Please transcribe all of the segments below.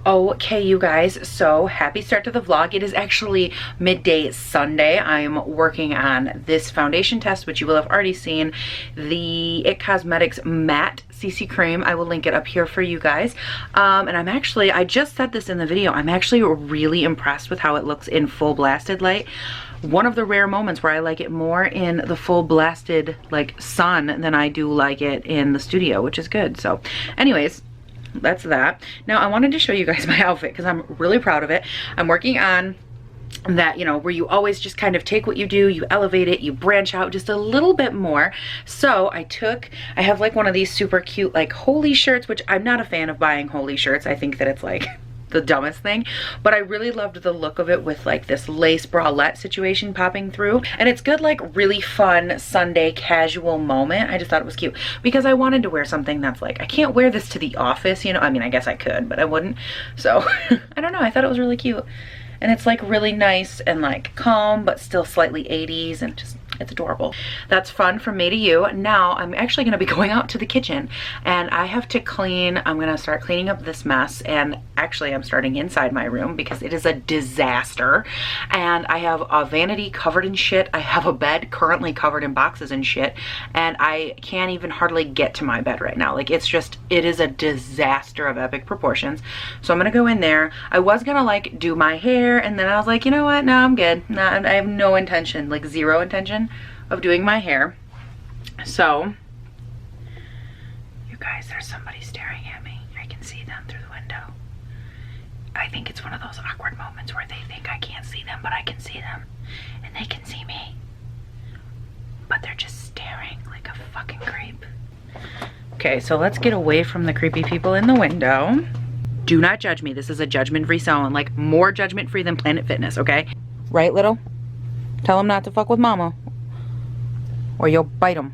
Okay, you guys, so happy start to the vlog. It is actually midday Sunday. I'm working on this foundation test, which you will have already seen, the It Cosmetics Matte CC Cream. I will link it up here for you guys. And I just said this in the video, I'm actually really impressed with how it looks in full blasted light. One of the rare moments where I like it more in the full blasted like sun than I do like it in the studio, which is good. So anyways, that's that. Now I wanted to show you guys my outfit because I'm really proud of it. I'm working on that, you know, where you always just kind of take what you do, you elevate it, you branch out just a little bit more. So I have like one of these super cute like holey shirts, which I'm not a fan of buying holey shirts. I think that it's like the dumbest thing, but I really loved the look of it with like this lace bralette situation popping through, and it's good, like really fun Sunday casual moment. I just thought it was cute because I wanted to wear something that's like, I can't wear this to the office, you know, I mean I guess I could, but I wouldn't. So I don't know, I thought it was really cute, and it's like really nice and like calm but still slightly 80s, and just it's adorable. That's fun from me to you. Now I'm actually going to be going out to the kitchen and I have to clean. I'm going to start cleaning up this mess, and actually I'm starting inside my room because it is a disaster, and I have a vanity covered in shit. I have a bed currently covered in boxes and shit, and I can't even hardly get to my bed right now. Like it is a disaster of epic proportions. So I'm going to go in there. I was going to like do my hair, and then I was like, you know what? No, I'm good. No, I have no intention, like zero intention of doing my hair. So you guys, there's somebody staring at me. I can see them through the window. I think it's one of those awkward moments where they think I can't see them, but I can see them, and they can see me, but they're just staring like a fucking creep. Okay, so let's get away from the creepy people in the window. Do not judge me. This is a judgment-free zone, like more judgment-free than Planet Fitness, okay? Right, little? Tell them not to fuck with mama, or you'll bite them,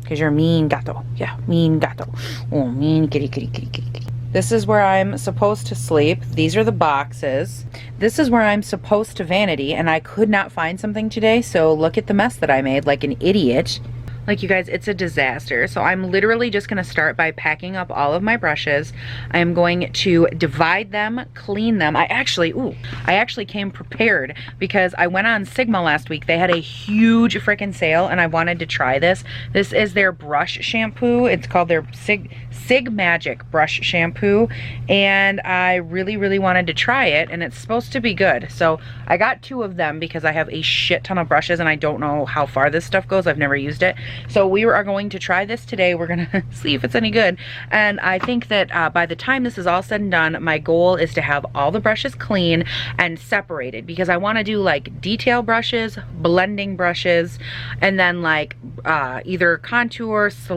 because you're mean gato. Yeah, mean gato. Oh, mean kitty, kitty, kitty, kitty, kitty. This is where I'm supposed to sleep. These are the boxes. This is where I'm supposed to vanity, and I could not find something today, so look at the mess that I made like an idiot. Like, you guys, it's a disaster. So I'm literally just gonna start by packing up all of my brushes. I am going to divide them, clean them. I actually came prepared because I went on Sigma last week. They had a huge freaking sale and I wanted to try this. This is their brush shampoo. It's called their Sig Magic brush shampoo, and I really wanted to try it, and it's supposed to be good. So I got 2 of them because I have a shit ton of brushes and I don't know how far this stuff goes. I've never used it. So we are going to try this today. We're gonna see if it's any good, and I think that by the time this is all said and done, my goal is to have all the brushes clean and separated, because I want to do like detail brushes, blending brushes, and then like either contour /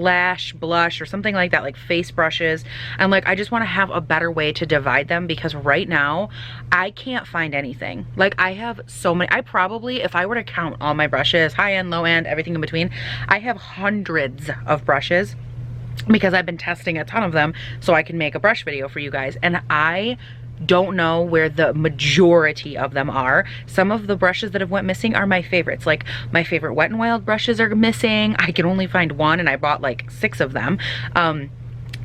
blush or something like that, like face brushes. And like I just want to have a better way to divide them, because right now I can't find anything. Like I have so many. I probably, if I were to count all my brushes, high end, low end, everything in between, I have hundreds of brushes because I've been testing a ton of them so I can make a brush video for you guys, and I don't know where the majority of them are. Some of the brushes that have went missing are my favorites. Like my favorite Wet n Wild brushes are missing. I can only find 1 and I bought like 6 of them.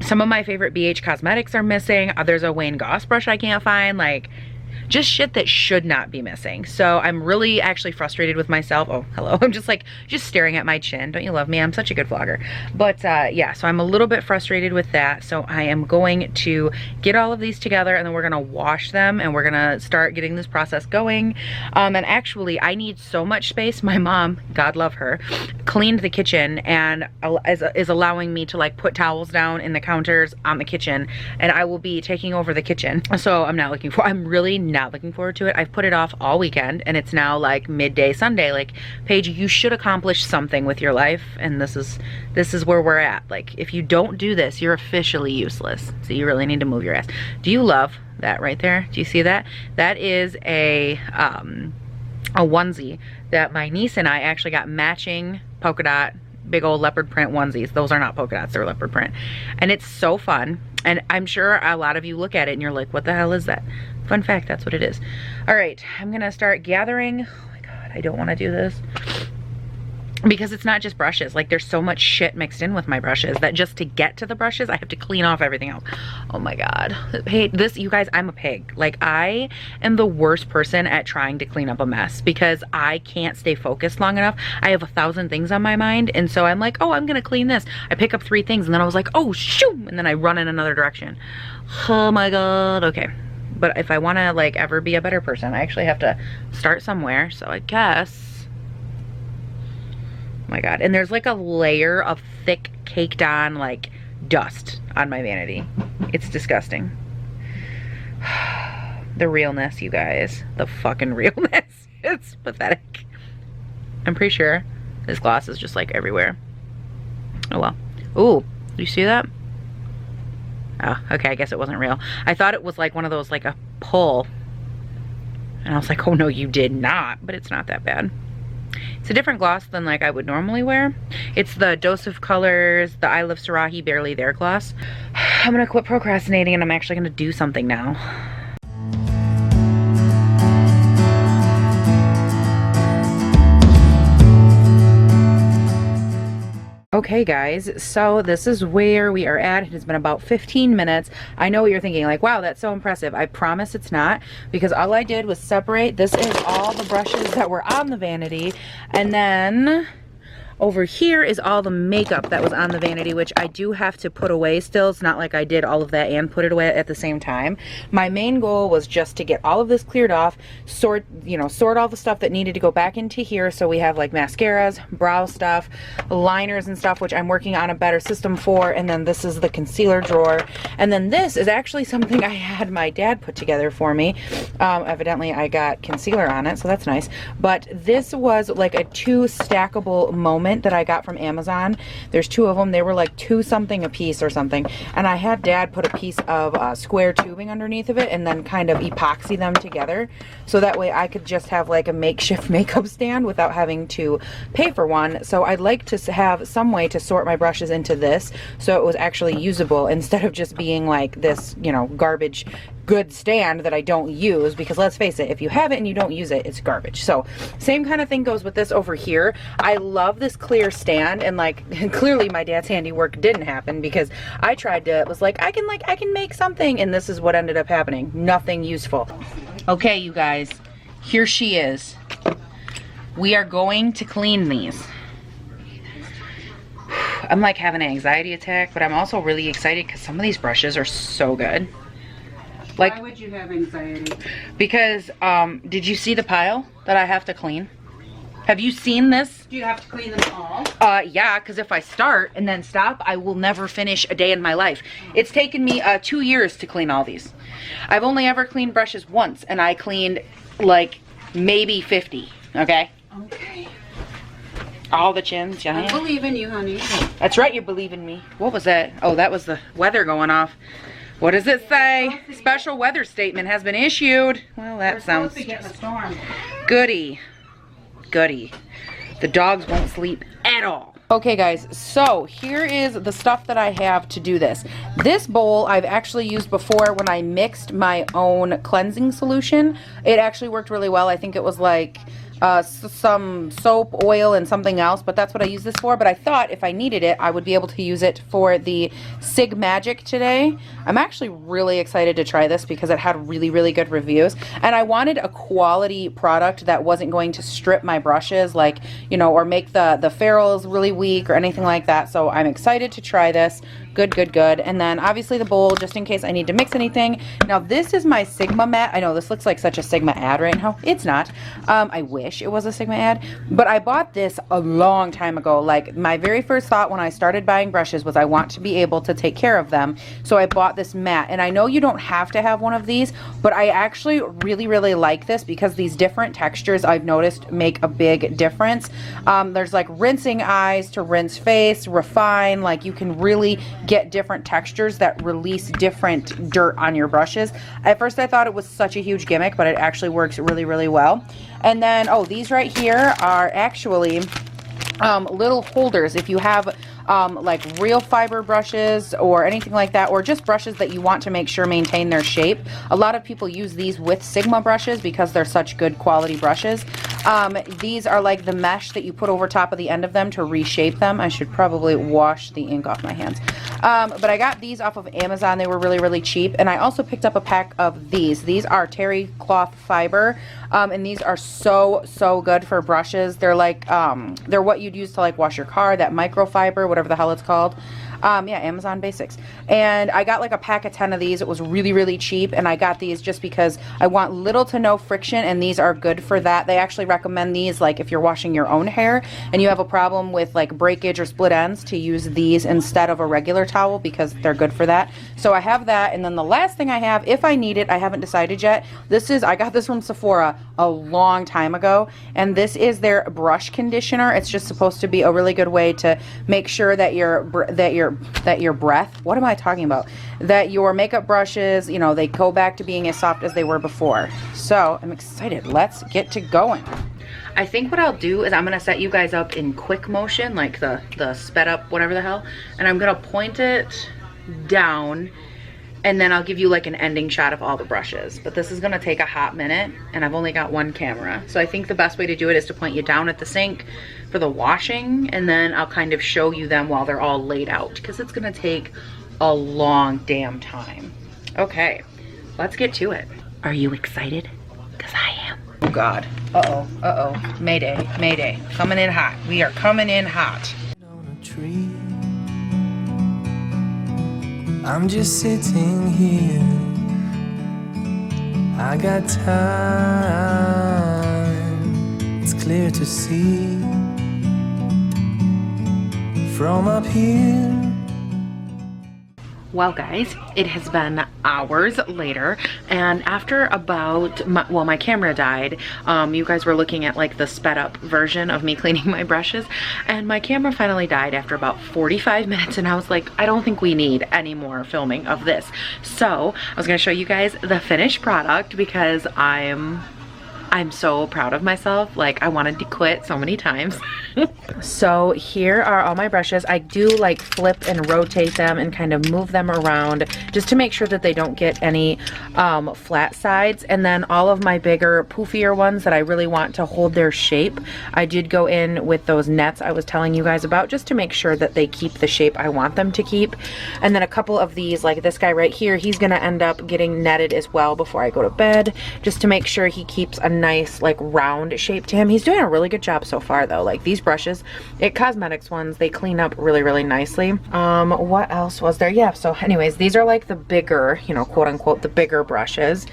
Some of my favorite BH Cosmetics are missing. There's a Wayne Goss brush I can't find. Like just shit that should not be missing. So I'm really actually frustrated with myself. Oh, hello. I'm just like, just staring at my chin. Don't you love me? I'm such a good vlogger. But yeah, so I'm a little bit frustrated with that. So I am going to get all of these together, and then we're gonna wash them, and we're gonna start getting this process going. And actually, I need so much space. My mom, God love her, cleaned the kitchen and is allowing me to like put towels down in the counters on the kitchen, and I will be taking over the kitchen. So I'm really not looking forward to it. I've put it off all weekend, and it's now like midday Sunday. Like, Paige, you should accomplish something with your life, and this is where we're at. Like, if you don't do this, you're officially useless. So you really need to move your ass. Do you love that right there? Do you see that? That is a onesie that my niece and I actually got matching polka dot big old leopard print onesies. Those are not polka dots, they're leopard print, and it's so fun. And I'm sure a lot of you look at it and you're like, what the hell is that? Fun fact, that's what it is. All right, I'm gonna start gathering. Oh my God, I don't wanna do this. because it's not just brushes. Like, there's so much shit mixed in with my brushes that just to get to the brushes, I have to clean off everything else. Oh my God. Hey, this, you guys, I'm a pig. Like, I am the worst person at trying to clean up a mess because I can't stay focused long enough. I have 1,000 things on my mind. And so I'm like, oh, I'm gonna clean this. I pick up 3 things and then I was like, oh, shoo. And then I run in another direction. Oh my God. Okay. But if I wanna like ever be a better person, I actually have to start somewhere. So I guess, my God. And there's like a layer of thick caked on like dust on my vanity. It's disgusting. The realness, you guys. The fucking realness. It's pathetic. I'm pretty sure this gloss is just like everywhere. Oh well. Ooh, you see that? Oh, okay, I guess it wasn't real. I thought it was like one of those, like a pull. And I was like, oh no, you did not. But it's not that bad. It's a different gloss than like I would normally wear. It's the Dose of Colors, the I Love Sarahi Barely There gloss. I'm gonna quit procrastinating and I'm actually gonna do something now. Okay guys, so this is where we are at. It has been about 15 minutes. I know what you're thinking, like, wow, that's so impressive. I promise it's not, because all I did was separate. This is all the brushes that were on the vanity, and then over here is all the makeup that was on the vanity, which I do have to put away still. It's not like I did all of that and put it away at the same time. My main goal was just to get all of this cleared off, sort all the stuff that needed to go back into here. So we have like mascaras, brow stuff, liners and stuff, which I'm working on a better system for. And then this is the concealer drawer. And then this is actually something I had my dad put together for me. Evidently I got concealer on it, so that's nice. But this was like a 2 stackable moment that I got from Amazon. There's 2 of them. They were like 2 something a piece or something. And I had Dad put a piece of square tubing underneath of it and then kind of epoxy them together. So that way I could just have like a makeshift makeup stand without having to pay for one. So I'd like to have some way to sort my brushes into this so it was actually usable instead of just being like this, you know, garbage good stand that I don't use, because let's face it, if you have it and you don't use it, it's garbage. So same kind of thing goes with this over here. I love this clear stand, and like clearly my dad's handiwork didn't happen, because I tried to, was like I can make something, and this is what ended up happening. Nothing useful. Okay, you guys, here she is. We are going to clean these. I'm like having an anxiety attack, but I'm also really excited because some of these brushes are so good. Like, why would you have anxiety? Because, did you see the pile that I have to clean? Have you seen this? Do you have to clean them all? Yeah, because if I start and then stop, I will never finish a day in my life. It's taken me 2 years to clean all these. I've only ever cleaned brushes once, and I cleaned like maybe 50, okay? Okay. All the chins, yeah. I believe in you, honey. That's right, you believe in me. What was that? Oh, that was the weather going off. What does it say? Special weather statement has been issued. Well, that sounds goody. Goody. The dogs won't sleep at all. Okay guys, so here is the stuff that I have to do this. This bowl I've actually used before when I mixed my own cleansing solution. It actually worked really well. I think it was like some soap, oil, and something else, but that's what I use this for. But I thought if I needed it, I would be able to use it for the Sig Magic today. I'm actually really excited to try this because it had really, really good reviews. And I wanted a quality product that wasn't going to strip my brushes, like, you know, or make the ferrules really weak or anything like that. So I'm excited to try this. Good, good, good. And then obviously the bowl, just in case I need to mix anything. Now this is my Sigma mat. I know this looks like such a Sigma ad right now. It's not. I wish it was a Sigma ad, but I bought this a long time ago. Like, my very first thought when I started buying brushes was I want to be able to take care of them. So I bought this mat, and I know you don't have to have one of these, but I actually really, really like this because these different textures I've noticed make a big difference. There's like rinsing eyes to rinse face, refine, like you can really get different textures that release different dirt on your brushes. At first I thought it was such a huge gimmick, but it actually works really, really well. And then, oh, these right here are actually little holders. If you have like real fiber brushes or anything like that, or just brushes that you want to make sure maintain their shape. A lot of people use these with Sigma brushes because they're such good quality brushes. These are like the mesh that you put over top of the end of them to reshape them. I should probably wash the ink off my hands. But I got these off of Amazon. They were really, really cheap. And I also picked up a pack of these. These are terry cloth fiber. And these are so, so good for brushes. They're like, they're what you'd use to like wash your car, that microfiber, whatever the hell it's called. Yeah, Amazon Basics. And I got like a pack of 10 of these. It was really, really cheap. And I got these just because I want little to no friction, and these are good for that. They actually recommend these like if you're washing your own hair and you have a problem with like breakage or split ends, to use these instead of a regular towel because they're good for that. So I have that. And then the last thing I have, if I need it, I haven't decided yet. I got this from Sephora a long time ago, and this is their brush conditioner. It's just supposed to be a really good way to make sure that your breath, what am I talking about? That your makeup brushes, you know, they go back to being as soft as they were before. So I'm excited. Let's get to going. I think what I'll do is I'm going to set you guys up in quick motion, like the sped up, whatever the hell. And I'm going to point it down, and then I'll give you like an ending shot of all the brushes. But this is going to take a hot minute, and I've only got one camera. So I think the best way to do it is to point you down at the sink for the washing, and then I'll kind of show you them while they're all laid out, because it's going to take a long damn time. Okay, let's get to it. Are you excited? Because I am. Oh God. Uh-oh, uh-oh. Mayday, mayday. Coming in hot. We are coming in hot. On a tree, I'm just sitting here. I got time. It's clear to see from up here. Well guys, it has been hours later, and after about, my camera died. You guys were looking at like the sped up version of me cleaning my brushes, and my camera finally died after about 45 minutes, and I was like, I don't think we need any more filming of this. So I was gonna show you guys the finished product because I'm so proud of myself. Like, I wanted to quit so many times. So here are all my brushes. I do like flip and rotate them and kind of move them around just to make sure that they don't get any flat sides. And then all of my bigger poofier ones that I really want to hold their shape, I did go in with those nets I was telling you guys about, just to make sure that they keep the shape I want them to keep. And then a couple of these, like this guy right here, he's gonna end up getting netted as well before I go to bed, just to make sure he keeps a nice like round shape to him. He's doing a really good job so far though. Like these brushes, cosmetics ones, they clean up really, really nicely. What else was there? Yeah, so anyways, these are like the bigger, you know, quote unquote, the bigger brushes,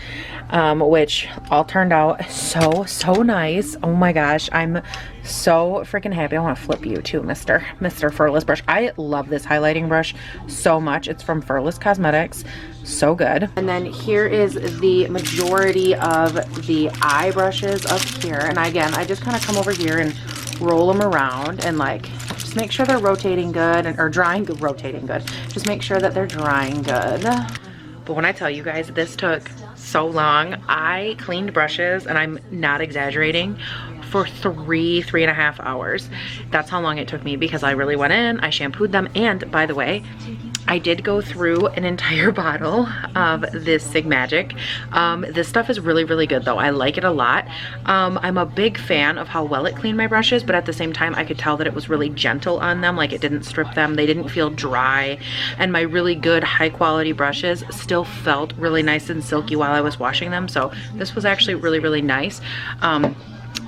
which all turned out so nice. Oh my gosh, I'm so freaking happy. I want to flip you too, Mr. Furless brush. I love this highlighting brush so much. It's from Furless Cosmetics. So good. And then here is the majority of the eye brushes up here. And again, I just kind of come over here and roll them around and like just make sure they're rotating good, or drying good, rotating good. Just make sure that they're drying good. But when I tell you guys, this took so long. I cleaned brushes, and I'm not exaggerating, for 3.5 hours. That's how long it took me, because I really went in, I shampooed them, and by the way, I did go through an entire bottle of this Sigmagic. This stuff is really, really good though. I like it a lot. I'm a big fan of how well it cleaned my brushes, but at the same time, I could tell that it was really gentle on them. Like, it didn't strip them. They didn't feel dry. And my really good high quality brushes still felt really nice and silky while I was washing them. So this was actually really, really nice.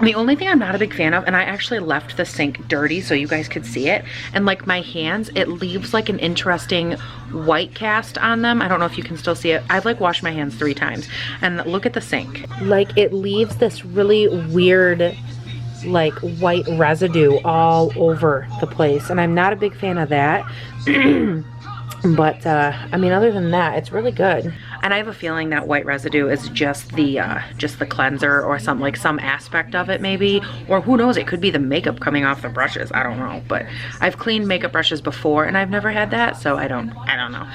The only thing I'm not a big fan of, and I actually left the sink dirty so you guys could see it, and like my hands, it leaves like an interesting white cast on them. I don't know if you can still see it. I've like washed my hands 3 times, and look at the sink. Like, it leaves this really weird like white residue all over the place, and I'm not a big fan of that. But I mean, other than that, it's really good. And I have a feeling that white residue is just the cleanser, or some aspect of it maybe, or who knows, it could be the makeup coming off the brushes. I don't know, but I've cleaned makeup brushes before and I've never had that, so I don't know.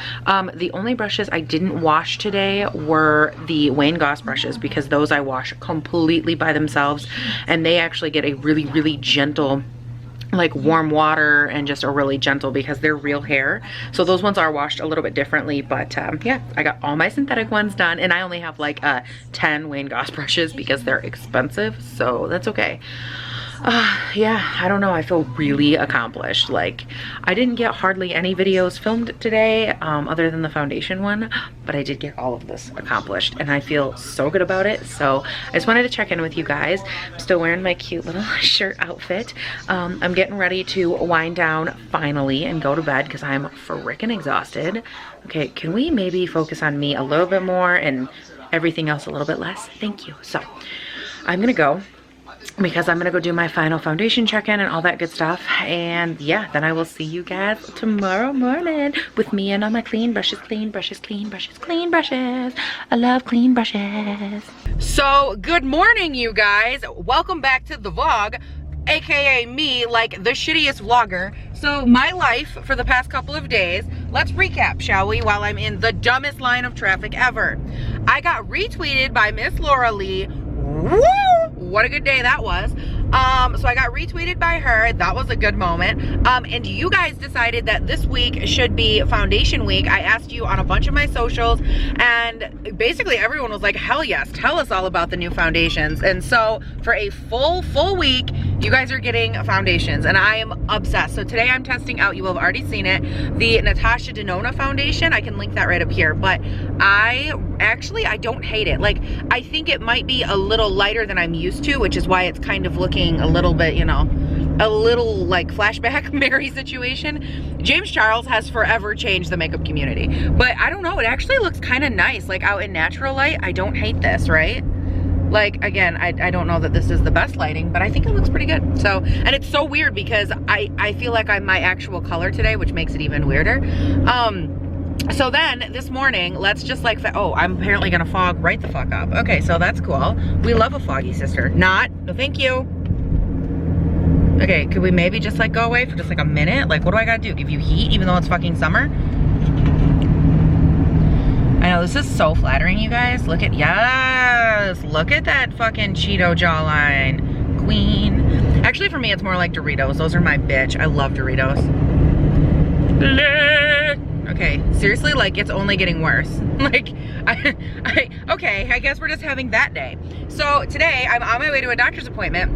The only brushes I didn't wash today were the Wayne Goss brushes, because those I wash completely by themselves, and they actually get a really, really gentle like warm water and just a really gentle, because they're real hair. So those ones are washed a little bit differently, but yeah, I got all my synthetic ones done, and I only have like 10 Wayne Goss brushes because they're expensive, so that's okay. Yeah, I don't know, I feel really accomplished. Like, I didn't get hardly any videos filmed today, other than the foundation one, but I did get all of this accomplished, and I feel so good about it. So I just wanted to check in with you guys. I'm still wearing my cute little shirt outfit. I'm getting ready to wind down finally and go to bed because I'm freaking exhausted. Okay, can we maybe focus on me a little bit more and everything else a little bit less? Thank you. So I'm gonna go, because I'm gonna go do my final foundation check-in and all that good stuff. And yeah, then I will see you guys tomorrow morning with me and all my clean brushes, clean brushes, clean brushes, clean brushes. I love clean brushes. So good morning, you guys. Welcome back to the vlog, aka me, like the shittiest vlogger. So my life for the past couple of days, let's recap, shall we, while I'm in the dumbest line of traffic ever. I got retweeted by Miss Laura Lee. Woo! What a good day that was. So I got retweeted by her. That was a good moment. And you guys decided that this week should be foundation week. I asked you on a bunch of my socials, and basically everyone was like, hell yes, tell us all about the new foundations. And so for a full week, you guys are getting foundations, and I am obsessed. So today I'm testing out, you will have already seen it, the Natasha Denona foundation. I can link that right up here, but I don't hate it. Like, I think it might be a little lighter than I'm used to, which is why it's kind of looking a little bit, you know, a little like flashback Mary situation. James Charles has forever changed the makeup community, but I don't know, it actually looks kind of nice, like out in natural light. I don't hate this, right? Like, again, I don't know that this is the best lighting, but I think it looks pretty good. So, and it's so weird because I feel like I'm my actual color today, which makes it even weirder. So then this morning, let's just like, oh, I'm apparently gonna fog right the fuck up. Okay, so that's cool. We love a foggy sister. Not, no thank you. Okay, could we maybe just like go away for just like a minute? Like, what do I gotta do? Give you heat even though it's fucking summer? I know, this is so flattering, you guys. Look at, yes, look at that fucking Cheeto jawline. Queen. Actually, for me, it's more like Doritos. Those are my bitch. I love Doritos. Okay, seriously, like, it's only getting worse. Like, okay, I guess we're just having that day. So today, I'm on my way to a doctor's appointment.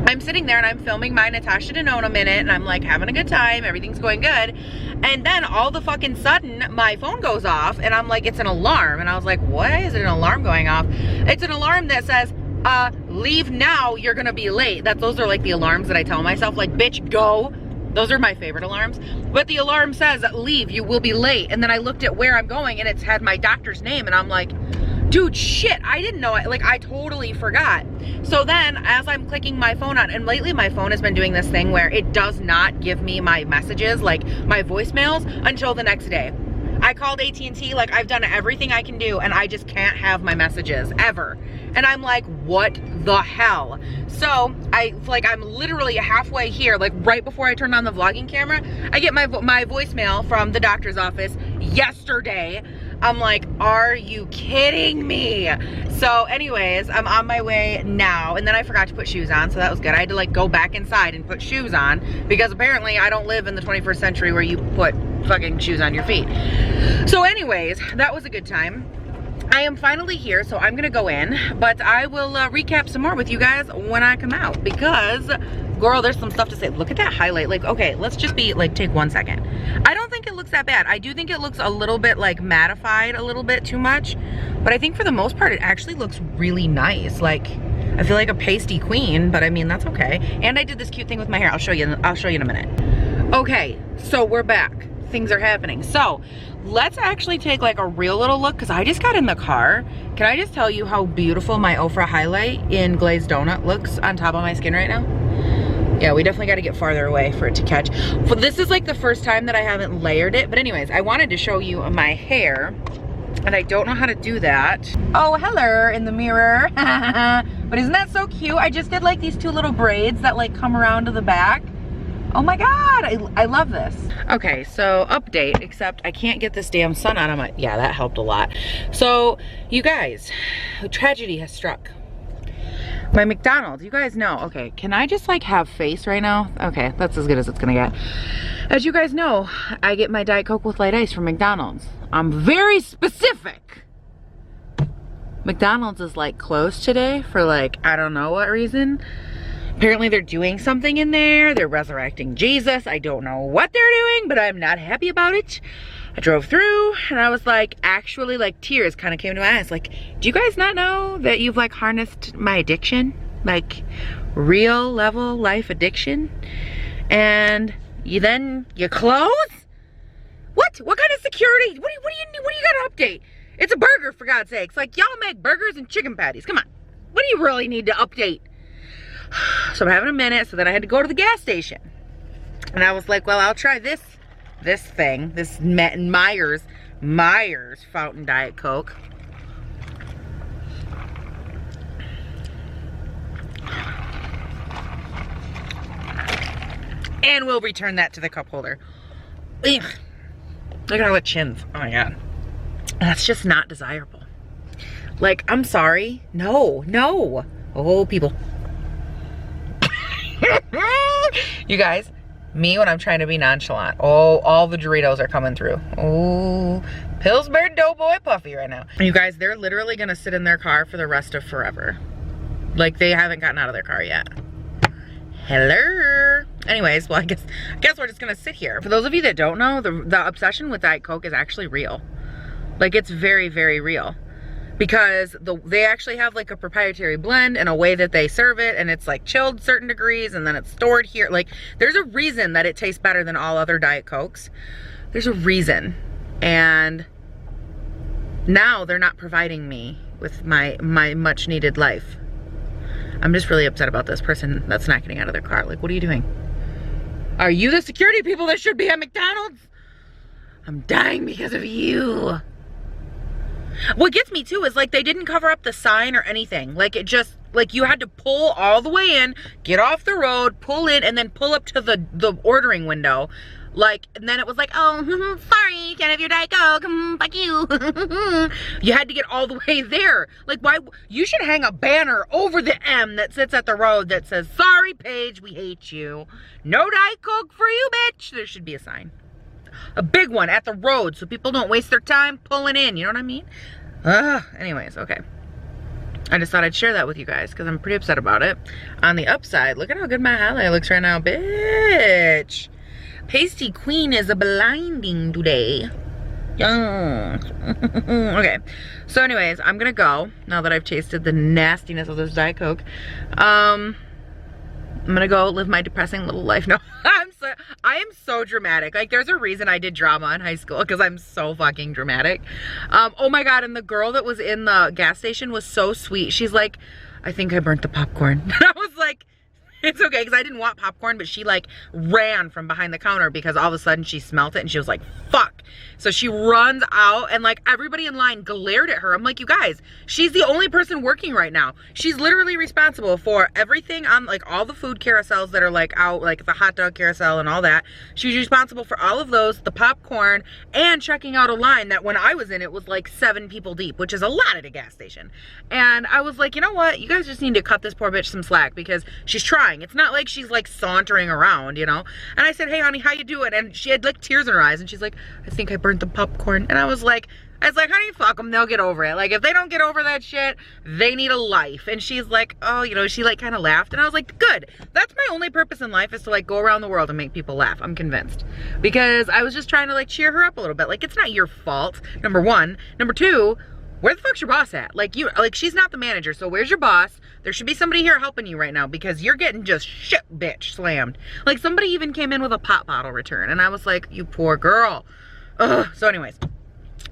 I'm sitting there and I'm filming my Natasha Denona minute, and I'm like having a good time, everything's going good. And then all the fucking sudden, my phone goes off, and I'm like, it's an alarm. And I was like, what is it, an alarm going off? It's an alarm that says, leave now, you're gonna be late. Those are like the alarms that I tell myself, like, bitch, go. Those are my favorite alarms. But the alarm says, leave, you will be late. And then I looked at where I'm going, and it's had my doctor's name, and I'm like, dude, shit, I didn't know it. Like, I totally forgot. So then, as I'm clicking my phone on, and lately my phone has been doing this thing where it does not give me my messages, like my voicemails, until the next day. I called AT&T, like, I've done everything I can do, and I just can't have my messages, ever. And I'm like, what the hell? So, I'm literally halfway here, like right before I turned on the vlogging camera, I get my voicemail from the doctor's office yesterday. I'm like, are you kidding me? So anyways, I'm on my way now, and then I forgot to put shoes on, so that was good. I had to like go back inside and put shoes on, because apparently I don't live in the 21st century where you put fucking shoes on your feet. So anyways, that was a good time. I am finally here, so I'm gonna go in, but I will recap some more with you guys when I come out, because girl, there's some stuff to say. Look at that highlight. Like, okay, let's just be like, take 1 second. I don't think it looks that bad. I do think it looks a little bit like mattified a little bit too much, but I think for the most part it actually looks really nice. Like, I feel like a pasty queen, but I mean, that's okay. And I did this cute thing with my hair. I'll show you in a minute. Okay, so we're back. Things are happening. So let's actually take like a real little look, because I just got in the car. Can I just tell you how beautiful my Ofra highlight in Glazed Donut looks on top of my skin right now? Yeah, we definitely got to get farther away for it to catch. But this is like the first time that I haven't layered it. But anyways, I wanted to show you my hair, and I don't know how to do that. Oh, hello in the mirror. But isn't that so cute? I just did like these two little braids that like come around to the back. Oh my God, I love this. Okay, so update, except I can't get this damn sun out of my, yeah, that helped a lot. So you guys, tragedy has struck. My McDonald's, you guys know. Okay, can I just like have face right now? Okay, that's as good as it's gonna get. As you guys know, I get my Diet Coke with light ice from McDonald's. I'm very specific. McDonald's is like closed today for like, I don't know what reason. Apparently they're doing something in there. They're resurrecting Jesus. I don't know what they're doing, but I'm not happy about it. I drove through and I was like, actually like tears kind of came to my eyes. Like, do you guys not know that you've like harnessed my addiction? Like real level life addiction? And you close? What kind of security? What do you got to update? It's a burger, for God's sakes. Like, y'all make burgers and chicken patties. Come on. What do you really need to update? So I'm having a minute, so then I had to go to the gas station. And I was like, well, I'll try this thing, this Myers Fountain Diet Coke. And we'll return that to the cup holder. Ugh. Look at all the chins. Oh my God. That's just not desirable. Like, I'm sorry. No. Oh, people. You guys, me when I'm trying to be nonchalant. Oh, all the Doritos are coming through. Oh, Pillsbury Doughboy Puffy right now. You guys, they're literally gonna sit in their car for the rest of forever. Like, they haven't gotten out of their car yet. Hello. Anyways, well, I guess we're just gonna sit here. For those of you that don't know, the obsession with Diet Coke is actually real. Like, it's very, very real. Because they actually have like a proprietary blend and a way that they serve it, and it's like chilled certain degrees and then it's stored here. Like, there's a reason that it tastes better than all other Diet Cokes. There's a reason. And now they're not providing me with my much needed life. I'm just really upset about this person that's not getting out of their car. Like, what are you doing? Are you the security people that should be at McDonald's? I'm dying because of you. What gets me too is like they didn't cover up the sign or anything. Like, it just, like, you had to pull all the way in, get off the road, pull in, and then pull up to the ordering window. Like, and then it was like, oh, sorry, you can't have your Diet Coke, fuck you. You had to get all the way there. Like, why? You should hang a banner over the M that sits at the road that says, sorry, Paige, we hate you. No Diet Coke for you, bitch. There should be a sign. A big one at the road so people don't waste their time pulling in, you know what I mean? Anyways, okay. I just thought I'd share that with you guys because I'm pretty upset about it. On the upside, look at how good my highlight looks right now, bitch. Pasty Queen is a blinding today. Yeah. Okay, so anyways, I'm gonna go now that I've tasted the nastiness of this Diet Coke. I'm gonna go live my depressing little life. No, I am so dramatic. Like, there's a reason I did drama in high school, because I'm so fucking dramatic. Oh my God, and the girl that was in the gas station was so sweet. She's like, I think I burnt the popcorn. And I was like, it's okay, because I didn't want popcorn, but she like ran from behind the counter because all of a sudden she smelt it and she was like, fuck. So she runs out and like everybody in line glared at her. I'm like, you guys, she's the only person working right now. She's literally responsible for everything on like all the food carousels that are like out, like the hot dog carousel and all that. She's responsible for all of those, the popcorn, and checking out a line that when I was in it was like 7 people deep, which is a lot at a gas station. And I was like, you know what? You guys just need to cut this poor bitch some slack because she's trying. It's not like she's like sauntering around, you know? And I said, hey honey, how you doing? And she had like tears in her eyes and she's like, I think I burnt the popcorn. And I was like, honey, fuck them, they'll get over it. Like, if they don't get over that shit, they need a life. And she's like, oh, you know, she like kind of laughed. And I was like, good. That's my only purpose in life, is to like go around the world and make people laugh. I'm convinced. Because I was just trying to like cheer her up a little bit. Like, it's not your fault, number one. Number two, where the fuck's your boss at? Like, she's not the manager, so where's your boss? There should be somebody here helping you right now because you're getting just shit bitch slammed. Like, somebody even came in with a pop bottle return and I was like, you poor girl. Ugh. So anyways,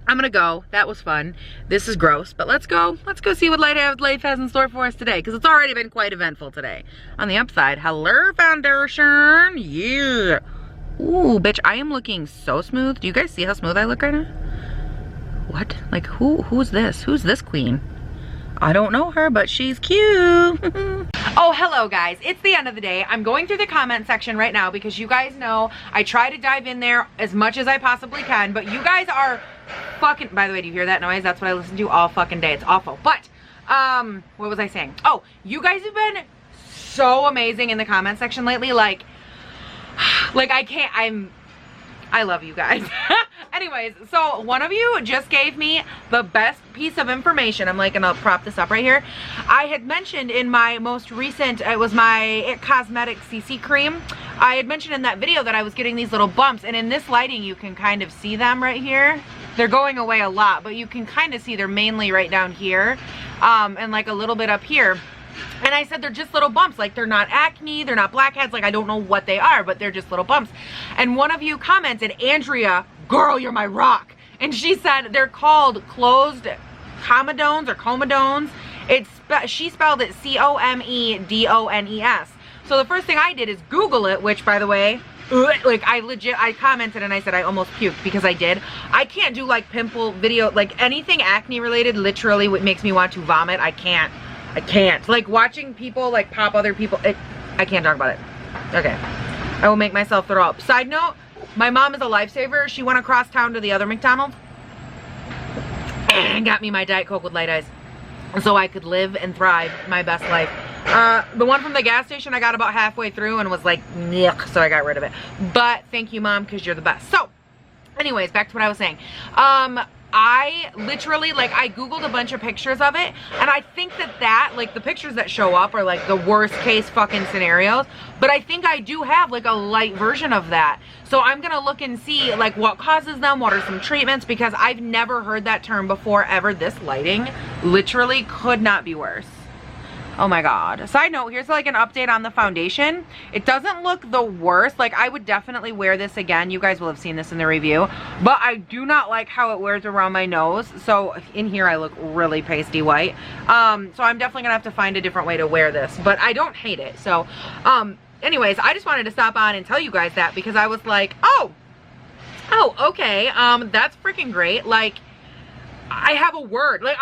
I'm gonna go. That was fun. This is gross, but let's go see what life has in store for us today, because it's already been quite eventful today. On the upside, hello foundation. Yeah. Ooh, bitch, I am looking so smooth. Do you guys see how smooth I look right now? What? Like, who's this? Who's this queen? I don't know her, but she's cute. Oh, hello guys. It's the end of the day. I'm going through the comment section right now because you guys know I try to dive in there as much as I possibly can, but you guys are fucking, by the way, do you hear that noise? That's what I listen to all fucking day. It's awful. But what was I saying? Oh, you guys have been so amazing in the comment section lately. Like I love you guys. Anyways, so one of you just gave me the best piece of information. I'm like gonna prop this up right here. I had mentioned in my most recent, it was my It Cosmetics CC cream. I had mentioned in that video that I was getting these little bumps, and in this lighting you can kind of see them right here. They're going away a lot, but you can kind of see they're mainly right down here, and like a little bit up here. And I said they're just little bumps, like they're not acne, they're not blackheads, like I don't know what they are, but they're just little bumps. And one of you commented, Andrea, girl, you're my rock. And she said they're called closed comedones or comedones. She spelled it C-O-M-E-D-O-N-E-S. So the first thing I did is Google it, which by the way, like I commented and I said I almost puked because I did. I can't do like pimple video, like anything acne related, literally what makes me want to vomit. I can't. Like watching people like pop other people, I can't talk about it. Okay. I will make myself throw up. Side note, my mom is a lifesaver. She went across town to the other McDonald's and got me my Diet Coke with light ice so I could live and thrive my best life. The one from the gas station I got about halfway through and was like, yuck, so I got rid of it. But thank you, Mom, because you're the best. So, anyways, back to what I was saying. I literally, like, I Googled a bunch of pictures of it, and I think that, like, the pictures that show up are, like, the worst case fucking scenarios, but I think I do have, like, a light version of that. So I'm gonna look and see, like, what causes them, what are some treatments, because I've never heard that term before, ever. This lighting literally could not be worse. Oh my god. Side note, here's like an update on the foundation. It doesn't look the worst. Like I would definitely wear this again. You guys will have seen this in the review. But I do not like how it wears around my nose. So in here I look really pasty white. So I'm definitely gonna have to find a different way to wear this. But I don't hate it. So anyways, I just wanted to stop on and tell you guys that because I was like, oh okay, that's freaking great. Like I have a word, like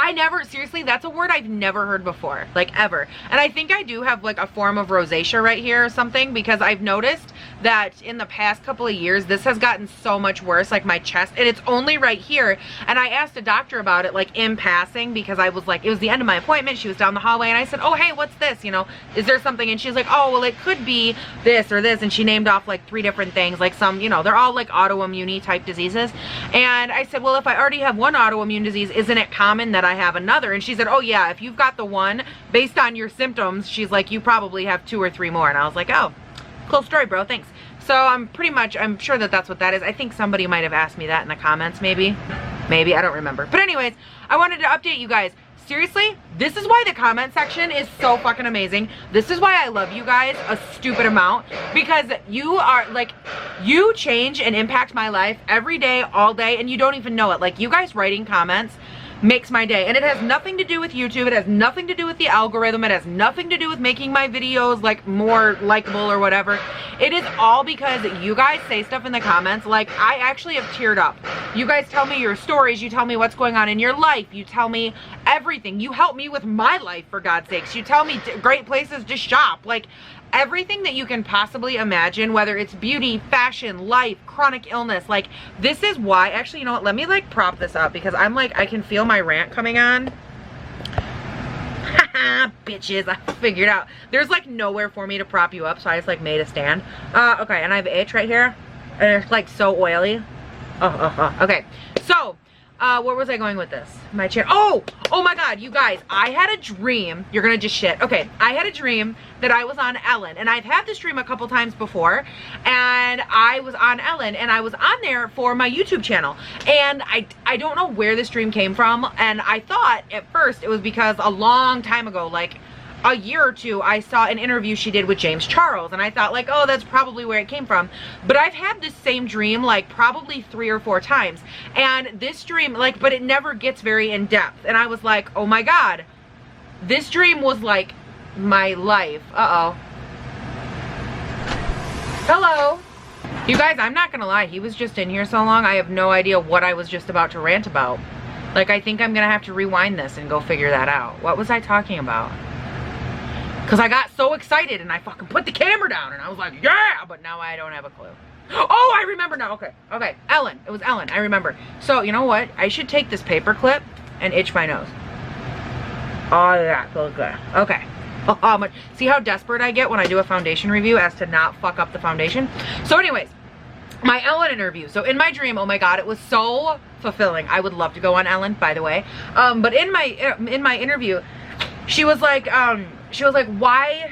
seriously, that's a word I've never heard before, like ever. And I think I do have like a form of rosacea right here or something, because I've noticed that in the past couple of years this has gotten so much worse, like my chest, and it's only right here. And I asked a doctor about it like in passing, because I was like, it was the end of my appointment, she was down the hallway, and I said, oh hey, what's this, you know, is there something? And she's like, oh well, it could be this or this, and she named off like 3 different things, like some, you know, they're all like autoimmune type diseases. And I said, well, if I already have one autoimmune disease, isn't it common that I have another? And she said, oh yeah, if you've got the one, based on your symptoms, she's like, you probably have 2 or 3 more. And I was like, oh, cool story, bro, thanks. So I'm sure that that's what that is. I think somebody might have asked me that in the comments, maybe, I don't remember. But anyways, I wanted to update you guys. Seriously, this is why the comment section is so fucking amazing. This is why I love you guys a stupid amount, because you are like, you change and impact my life every day, all day, and you don't even know it. Like, you guys writing comments makes my day, and it has nothing to do with YouTube. It has nothing to do with the algorithm. It has nothing to do with making my videos like more likable or whatever. It is all because you guys say stuff in the comments. Like, I actually have teared up. You guys tell me your stories. You tell me what's going on in your life. You tell me everything. You help me with my life, for God's sakes. You tell me great places to shop. Like, everything that you can possibly imagine, whether it's beauty, fashion, life, chronic illness. Like, this is why, actually, you know what, let me like prop this up, because I'm like, I can feel my rant coming on. Haha, bitches, I figured out. There's like nowhere for me to prop you up, so I just like made a stand. Okay, and I have an itch right here, and it's like so oily. Okay, so where was I going with this? My chair. Oh my god, you guys, I had a dream. You're gonna just shit. Okay, I had a dream that I was on Ellen, and I've had this dream a couple times before, and I was on Ellen, and I was on there for my YouTube channel, and I don't know where this dream came from, and I thought at first it was because a long time ago, like a year or 2, I saw an interview she did with James Charles, and I thought like, oh, that's probably where it came from. But I've had this same dream like probably 3 or 4 times, and this dream, like, but it never gets very in depth, and I was like, oh my god, this dream was like my life. Hello. You guys, I'm not gonna lie, he was just in here so long, I have no idea what I was just about to rant about. Like, I think I'm gonna have to rewind this and go figure that out. What was I talking about? Because I got so excited and I fucking put the camera down and I was like, yeah, but now I don't have a clue. Oh, I remember now. Okay, Ellen. It was Ellen. I remember. So, you know what? I should take this paper clip and itch my nose. Oh, that feels good. Okay. See how desperate I get when I do a foundation review as to not fuck up the foundation? So anyways, my Ellen interview. So in my dream, oh my God, it was so fulfilling. I would love to go on Ellen, by the way. But in my interview, she was like, why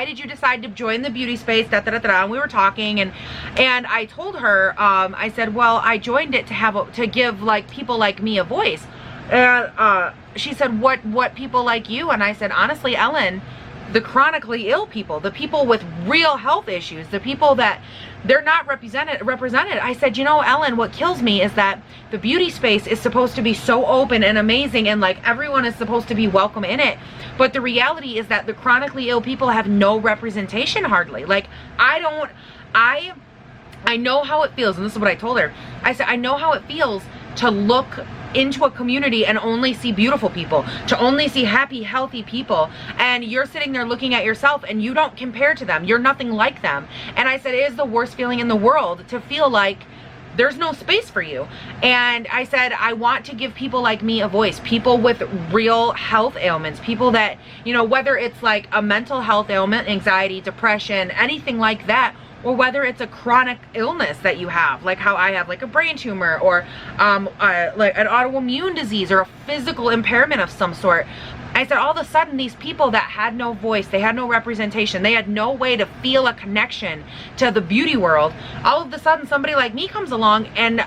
did you decide to join the beauty space? And we were talking, and I told her, I said, well, I joined it to give like people like me a voice. And she said, what people like you? And I said, honestly, Ellen, the chronically ill people, the people with real health issues, the people that they're not represented. I said, you know, Ellen, what kills me is that the beauty space is supposed to be so open and amazing, and like everyone is supposed to be welcome in it. But the reality is that the chronically ill people have no representation hardly. Like I know how it feels, and this is what I told her. I said, I know how it feels to look into a community and only see beautiful people, to only see happy, healthy people, and you're sitting there looking at yourself and you don't compare to them. You're nothing like them. And I said, it is the worst feeling in the world to feel like there's no space for you. And I said, I want to give people like me a voice, people with real health ailments, people that, you know, whether it's like a mental health ailment, anxiety, depression, anything like that, or whether it's a chronic illness that you have, like how I have like a brain tumor, or like an autoimmune disease, or a physical impairment of some sort. I said, all of a sudden, these people that had no voice, they had no representation, they had no way to feel a connection to the beauty world, all of a sudden somebody like me comes along, and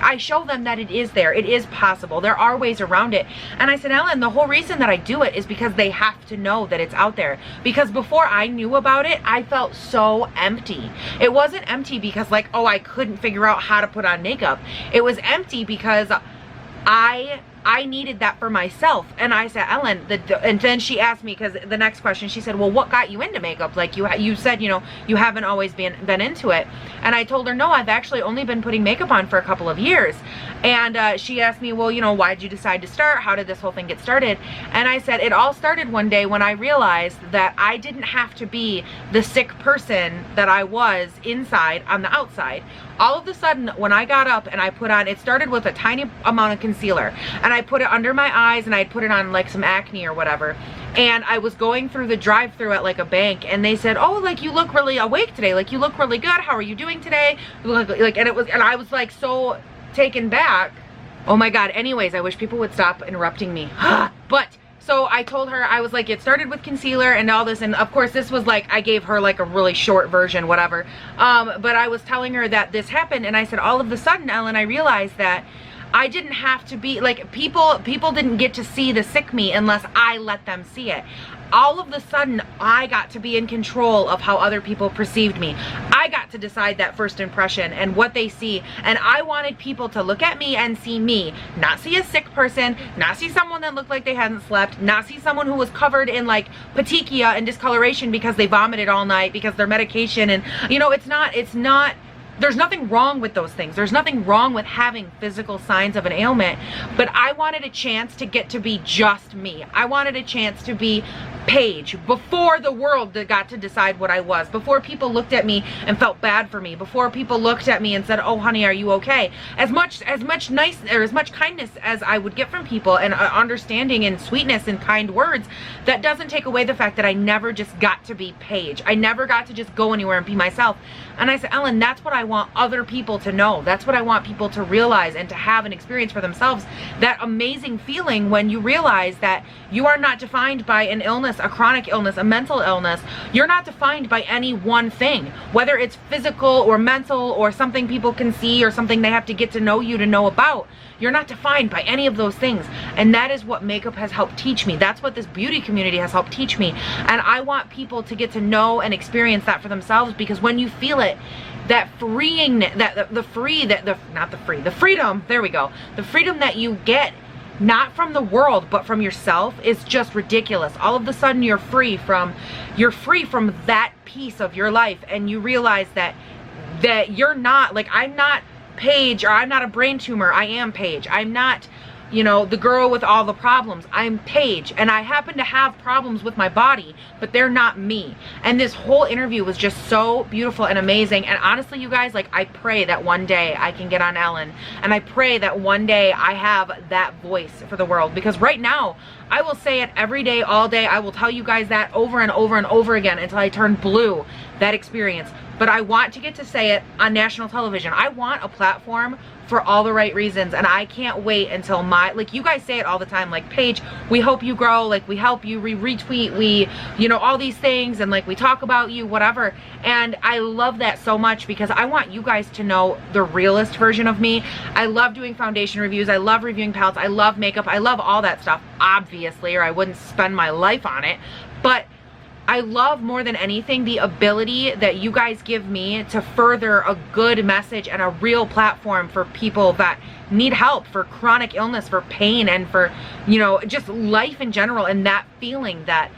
I show them that it is there, it is possible, there are ways around it. And I said, Ellen, the whole reason that I do it is because they have to know that it's out there. Because before I knew about it, I felt so empty. It wasn't empty because like, oh, I couldn't figure out how to put on makeup. It was empty because I needed that for myself. And I said, Ellen, and then she asked me, because the next question, she said, well, what got you into makeup? Like you said, you know, you haven't always been into it. And I told her, no, I've actually only been putting makeup on for a couple of years. And she asked me, well, you know, why did you decide to start? How did this whole thing get started? And I said, it all started one day when I realized that I didn't have to be the sick person that I was inside on the outside. All of a sudden, when I got up and I put on, it started with a tiny amount of concealer, and I put it under my eyes, and I'd put it on like some acne or whatever. And I was going through the drive-thru at like a bank, and they said, oh, like you look really awake today, like you look really good, how are you doing today? Like, and I was like so taken back. Oh my God. Anyways, I wish people would stop interrupting me. But so I told her, I was like, it started with concealer and all this, and of course this was like, I gave her like a really short version, whatever. But I was telling her that this happened, and I said, all of a sudden, Ellen, I realized that I didn't have to be like, people didn't get to see the sick me unless I let them see it. All of a sudden, I got to be in control of how other people perceived me. I got to decide that first impression and what they see. And I wanted people to look at me and see me, not see a sick person, not see someone that looked like they hadn't slept, not see someone who was covered in like petechia and discoloration because they vomited all night because their medication, and you know, it's not, there's nothing wrong with those things. There's nothing wrong with having physical signs of an ailment, but I wanted a chance to get to be just me. I wanted a chance to be Paige before the world got to decide what I was, before people looked at me and felt bad for me, before people looked at me and said, oh honey, are you okay? As much kindness as I would get from people, and understanding and sweetness and kind words, that doesn't take away the fact that I never just got to be Paige. I never got to just go anywhere and be myself. And I said, Ellen, that's what I want other people to know. That's what I want people to realize and to have an experience for themselves. That amazing feeling when you realize that you are not defined by an illness, a chronic illness, a mental illness. You're not defined by any one thing, whether it's physical or mental or something people can see or something they have to get to know you to know about. You're not defined by any of those things. And that is what makeup has helped teach me. That's what this beauty community has helped teach me. And I want people to get to know and experience that for themselves, because when you feel it, that freeing, the freedom, there we go. The freedom that you get, not from the world, but from yourself, is just ridiculous. All of a sudden you're free from that piece of your life, and you realize that you're not, like, I'm not Paige, or I'm not a brain tumor, I am Paige. I'm not you know, the girl with all the problems. I'm Paige, and I happen to have problems with my body, but they're not me. And this whole interview was just so beautiful and amazing. And honestly, you guys, like, I pray that one day I can get on Ellen, and I pray that one day I have that voice for the world, because right now I will say it every day, all day. I will tell you guys that over and over and over again until I turn blue, that experience. But I want to get to say it on national television. I want a platform for all the right reasons, and I can't wait until like, you guys say it all the time, like, Paige, we hope you grow, like, we help you, we retweet, we, you know, all these things, and like, we talk about you, whatever. And I love that so much, because I want you guys to know the realest version of me. I love doing foundation reviews, I love reviewing palettes, I love makeup, I love all that stuff, obviously, or I wouldn't spend my life on it. But I love more than anything the ability that you guys give me to further a good message and a real platform for people that need help, for chronic illness, for pain, and for, you know, just life in general, and that feeling that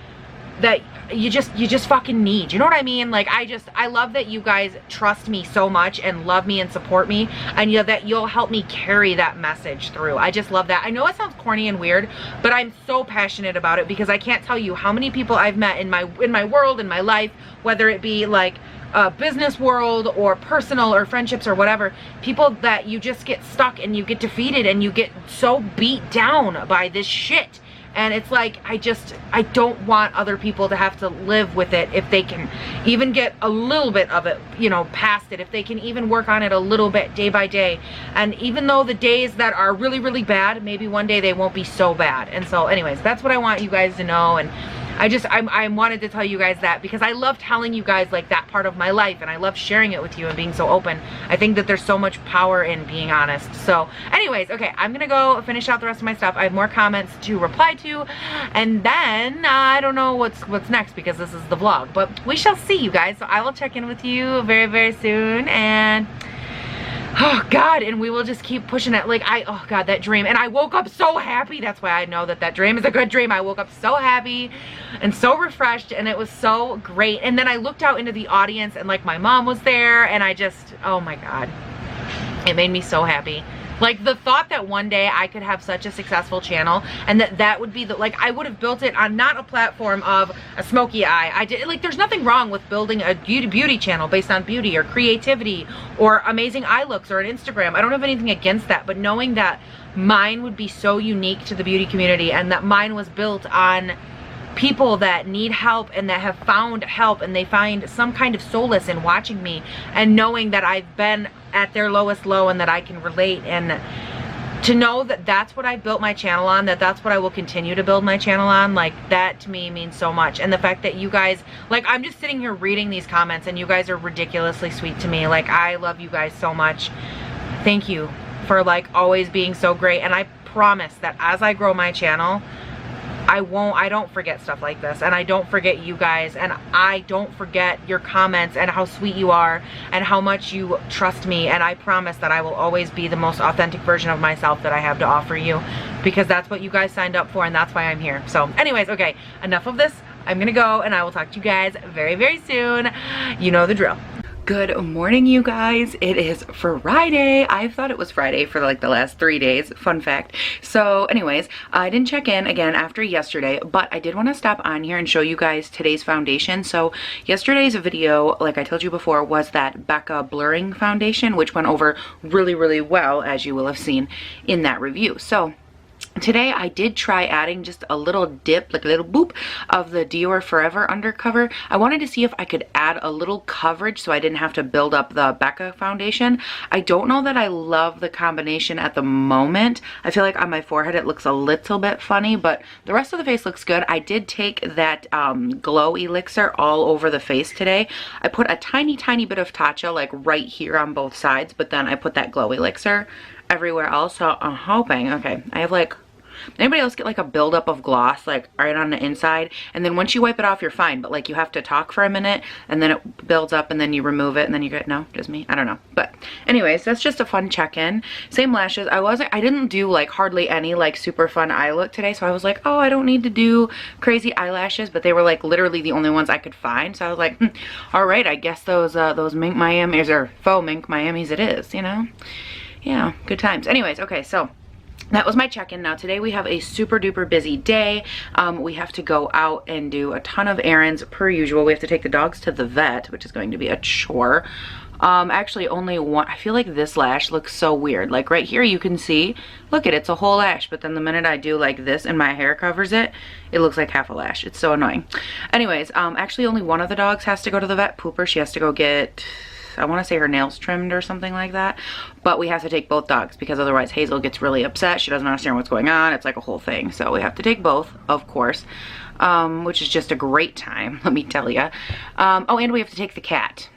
you just fucking need. You know what I mean? Like, I love that you guys trust me so much and love me and support me, and you know, that you'll help me carry that message through. I just love that. I know it sounds corny and weird, but I'm so passionate about it, because I can't tell you how many people I've met in my world, in my life, whether it be like business world or personal or friendships or whatever, people that you just get stuck and you get defeated and you get so beat down by this shit. And it's like, I don't want other people to have to live with it if they can even get a little bit of it, you know, past it, if they can even work on it a little bit day by day. And even though the days that are really, really bad, maybe one day they won't be so bad. And so anyways, that's what I want you guys to know. And I wanted to tell you guys that, because I love telling you guys like that part of my life, and I love sharing it with you and being so open. I think that there's so much power in being honest. So anyways, okay, I'm gonna go finish out the rest of my stuff. I have more comments to reply to, and then I don't know what's next, because this is the vlog, but we shall see, you guys. So I will check in with you very, very soon, and oh God, and we will just keep pushing it. Like, oh God, that dream. And I woke up so happy. That's why I know that that dream is a good dream. I woke up so happy and so refreshed, and it was so great. And then I looked out into the audience, and like, my mom was there, and I just, oh my God, it made me so happy. Like, the thought that one day I could have such a successful channel, and that would be the, like, I would have built it on not a platform of a smoky eye. I did, like, there's nothing wrong with building a beauty channel based on beauty or creativity or amazing eye looks or an Instagram. I don't have anything against that, but knowing that mine would be so unique to the beauty community, and that mine was built on people that need help and that have found help, and they find some kind of solace in watching me and knowing that I've been at their lowest low and that I can relate, and to know that that's what I built my channel on, that's what I will continue to build my channel on, like, that to me means so much. And the fact that you guys, like, I'm just sitting here reading these comments, and you guys are ridiculously sweet to me. Like, I love you guys so much. Thank you for, like, always being so great. And I promise that as I grow my channel, I don't forget stuff like this, and I don't forget you guys, and I don't forget your comments and how sweet you are and how much you trust me. And I promise that I will always be the most authentic version of myself that I have to offer you, because that's what you guys signed up for, and that's why I'm here. So anyways, okay, enough of this. I'm gonna go, and I will talk to you guys very, very soon. You know the drill. Good morning, you guys. It is Friday. I thought it was Friday for like the last 3 days. Fun fact. So anyways, I didn't check in again after yesterday, but I did want to stop on here and show you guys today's foundation. So yesterday's video, like I told you before, was that Becca blurring foundation, which went over really, really well, as you will have seen in that review. So today I did try adding just a little dip, like a little boop of the Dior Forever undercover. I wanted to see if I could add a little coverage so I didn't have to build up the Becca foundation. I don't know that I love the combination at the moment. I feel like on my forehead it looks a little bit funny, but the rest of the face looks good. I did take that glow elixir all over the face today. I put a tiny, tiny bit of Tatcha like right here on both sides, but then I put that glow elixir everywhere else. So I'm hoping, okay, I have like, anybody else get like a buildup of gloss like right on the inside, and then once you wipe it off you're fine, but like you have to talk for a minute and then it builds up and then you remove it and then you get, no, just me, I don't know. But anyways, that's just a fun check-in. Same lashes. I didn't do like hardly any like super fun eye look today, so I was like, oh, I don't need to do crazy eyelashes, but they were like literally the only ones I could find. So I was like, all right, I guess those mink Miamis or faux mink Miamis it is, you know. Yeah, good times. Anyways, okay, so that was my check-in. Now today we have a super duper busy day. We have to go out and do a ton of errands per usual. We have to take the dogs to the vet, which is going to be a chore. Actually only one. I feel like this lash looks so weird. Like right here you can see, look at it, it's a whole lash, but then the minute I do like this and my hair covers it, it looks like half a lash. It's so annoying. Anyways, actually only one of the dogs has to go to the vet. Pooper, she has to go get, I want to say her nails trimmed or something like that, but we have to take both dogs because otherwise Hazel gets really upset. She doesn't understand what's going on. It's like a whole thing. So we have to take both, of course, which is just a great time, let me tell you. Oh, and we have to take the cat.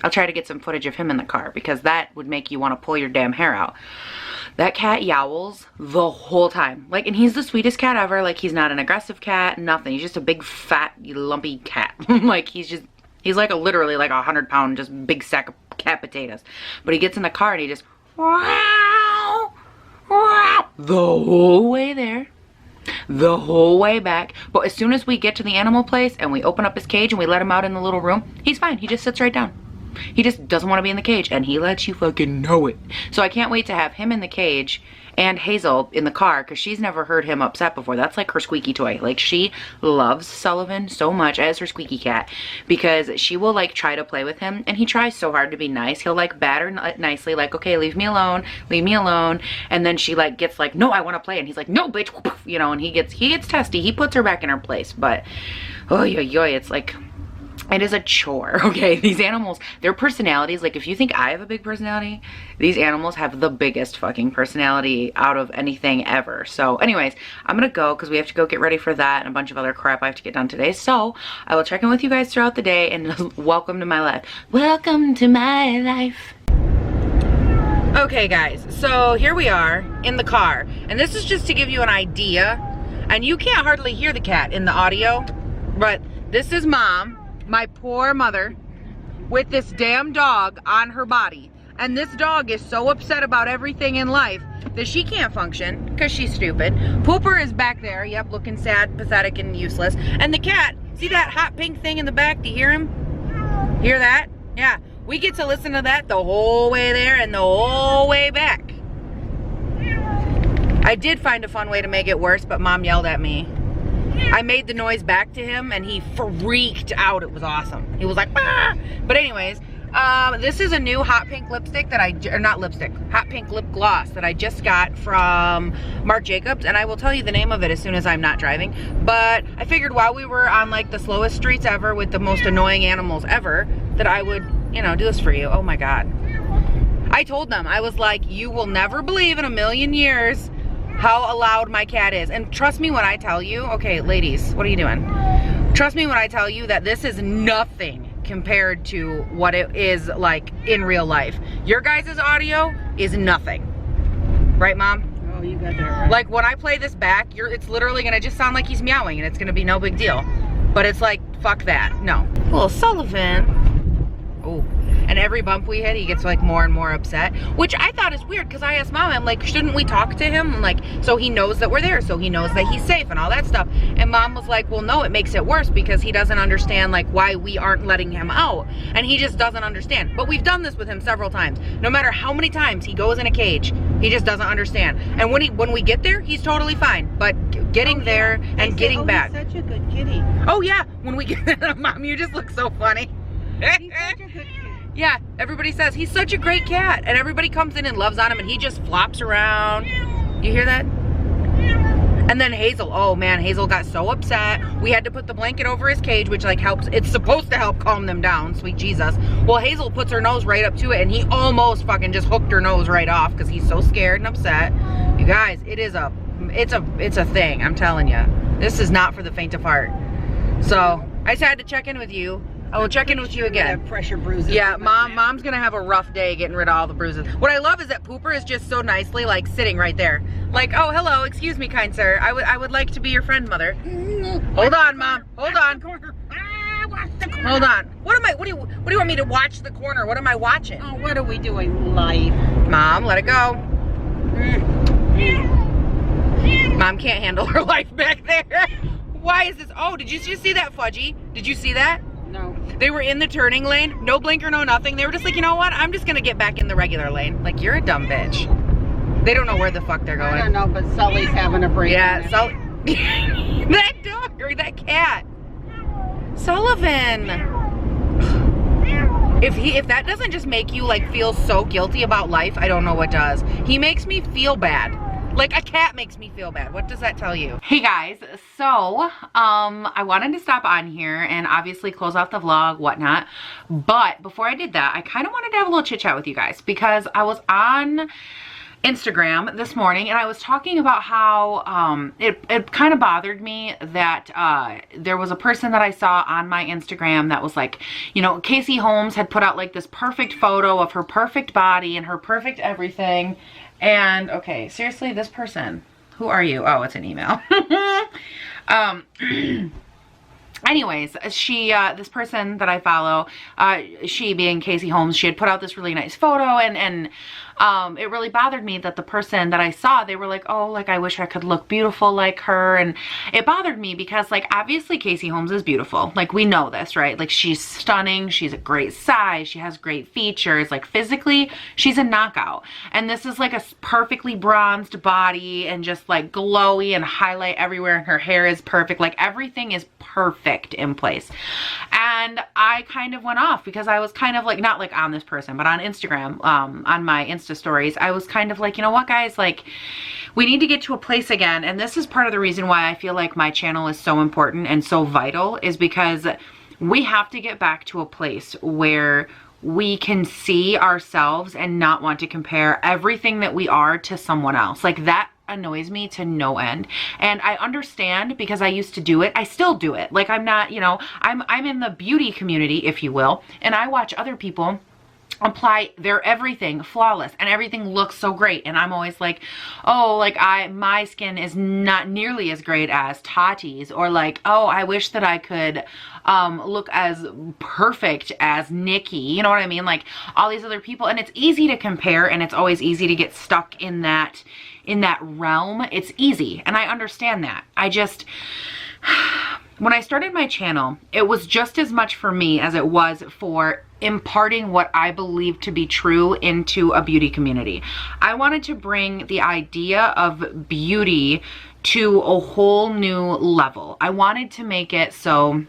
I'll try to get some footage of him in the car because that would make you want to pull your damn hair out. That cat yowls the whole time. Like, and he's the sweetest cat ever. Like, he's not an aggressive cat, nothing. He's just a big, fat, lumpy cat. Like, he's like literally like 100-pound, just big sack of cat potatoes. But he gets in the car and he just, wow, wow, the whole way there. The whole way back. But as soon as we get to the animal place and we open up his cage and we let him out in the little room, he's fine. He just sits right down. He just doesn't want to be in the cage, and he lets you fucking know it. So I can't wait to have him in the cage and Hazel in the car because she's never heard him upset before. That's like her squeaky toy. Like, she loves Sullivan so much as her squeaky cat because she will like try to play with him, and he tries so hard to be nice. He'll like bat her nicely, like, okay, leave me alone, and then she like gets like, no, I want to play, and he's like, no, bitch, you know, and he gets testy. He puts her back in her place, but oh yo, it's like, it is a chore, okay? These animals, their personalities, like if you think I have a big personality, these animals have the biggest fucking personality out of anything ever. So anyways, I'm gonna go because we have to go get ready for that and a bunch of other crap I have to get done today. So I will check in with you guys throughout the day, and welcome to my life. Welcome to my life. Okay guys, so here we are in the car, and this is just to give you an idea, and you can't hardly hear the cat in the audio, but this is Mom, my poor mother, with this damn dog on her body. And this dog is so upset about everything in life that she can't function because she's stupid. Pooper is back there, yep, looking sad, pathetic, and useless. And the cat, see that hot pink thing in the back? Do you hear him? Hear that? Yeah, we get to listen to that the whole way there and the whole way back. I did find a fun way to make it worse, but Mom yelled at me. I made the noise back to him and he freaked out. It was awesome. He was like, ah! But anyways, this is a new hot pink lipstick that hot pink lip gloss that I just got from Marc Jacobs, and I will tell you the name of it as soon as I'm not driving. But I figured while we were on like the slowest streets ever with the most annoying animals ever, that I would, you know, do this for you. Oh my God. I told them, I was like, you will never believe in a million years how loud my cat is. And trust me when I tell you, okay, ladies, what are you doing? Trust me when I tell you that this is nothing compared to what it is like in real life. Your guys' audio is nothing. Right, Mom? Oh, you got that right. Like when I play this back, it's literally gonna just sound like he's meowing and it's gonna be no big deal. But it's like, fuck that, no. Little Sullivan. Oh. And every bump we hit, he gets like more and more upset, which I thought is weird because I asked Mom, I'm like, shouldn't we talk to him? Like, so he knows that we're there, so he knows that he's safe and all that stuff. And Mom was like, well, no, it makes it worse because he doesn't understand like why we aren't letting him out. And he just doesn't understand. But we've done this with him several times. No matter how many times he goes in a cage, he just doesn't understand. And when we get there, he's totally fine. But getting there and getting back. He's such a good kitty. Oh yeah, when we get there, Mom, you just look so funny. He's such a good kitty. Yeah, everybody says he's such a great cat, and everybody comes in and loves on him, and he just flops around. You hear that? And then Hazel, oh man, Hazel got so upset. We had to put the blanket over his cage, which like helps, it's supposed to help calm them down, sweet Jesus. Well, Hazel puts her nose right up to it, and he almost fucking just hooked her nose right off because he's so scared and upset. You guys, it's a thing, I'm telling you. This is not for the faint of heart. So, I just had to check in with you. I will check in with you again. Pressure bruises. Yeah, Mom's gonna have a rough day getting rid of all the bruises. What I love is that Pooper is just so nicely like sitting right there. Like, oh, hello, excuse me, kind sir. I would like to be your friend, Mother. Hold on, Mom. Hold on. Hold on. What do you want me to watch the corner? What am I watching? Oh, what are we doing? Life. Mom, let it go. Mom can't handle her life back there. Why is this? Oh, did you just see that, Fudgy? Did you see that? No. They were in the turning lane, no blinker, no nothing. They were just like, you know what? I'm just gonna get back in the regular lane. Like, you're a dumb bitch. They don't know where the fuck they're I don't going. know, but Sully's having a break. Yeah, so that dog or that cat. Sullivan. If that doesn't just make you like feel so guilty about life, I don't know what does. He makes me feel bad. Like a cat makes me feel bad. What does that tell you? Hey guys, so I wanted to stop on here and obviously close off the vlog, whatnot. But before I did that, I kind of wanted to have a little chit chat with you guys because I was on Instagram this morning and I was talking about how it kind of bothered me that there was a person that I saw on my Instagram that was like, you know, Casey Holmes had put out like this perfect photo of her perfect body and her perfect everything. And okay, seriously, this person, who are you? Oh, it's an email. Anyways, she, this person that I follow, she being Casey Holmes, she had put out this really nice photo and it really bothered me that the person that I saw, they were like, oh, like I wish I could look beautiful like her. And it bothered me because like, obviously Casey Holmes is beautiful. Like we know this, right? Like she's stunning. She's a great size. She has great features. Like physically, she's a knockout. And this is like a perfectly bronzed body and just like glowy and highlight everywhere. And her hair is perfect. Like everything is perfect in place. And I kind of went off because I was kind of like, not like on this person, but on Instagram, on my Insta stories, I was kind of like, you know what guys, like we need to get to a place again. And this is part of the reason why I feel like my channel is so important and so vital, is because we have to get back to a place where we can see ourselves and not want to compare everything that we are to someone else. Like that annoys me to no end. And I understand because I used to do it. I still do it. Like I'm not, you know, I'm in the beauty community, if you will, and I watch other people apply their everything flawless and everything looks so great, and I'm always like, oh, like my skin is not nearly as great as Tati's, or like, oh, I wish that I could look as perfect as Nikki, you know what I mean? Like all these other people, and it's easy to compare, and it's always easy to get stuck in that realm. It's easy, and I understand that. I just when I started my channel, it was just as much for me as it was for imparting what I believe to be true into a beauty community. I wanted to bring the idea of beauty to a whole new level. I wanted to make it so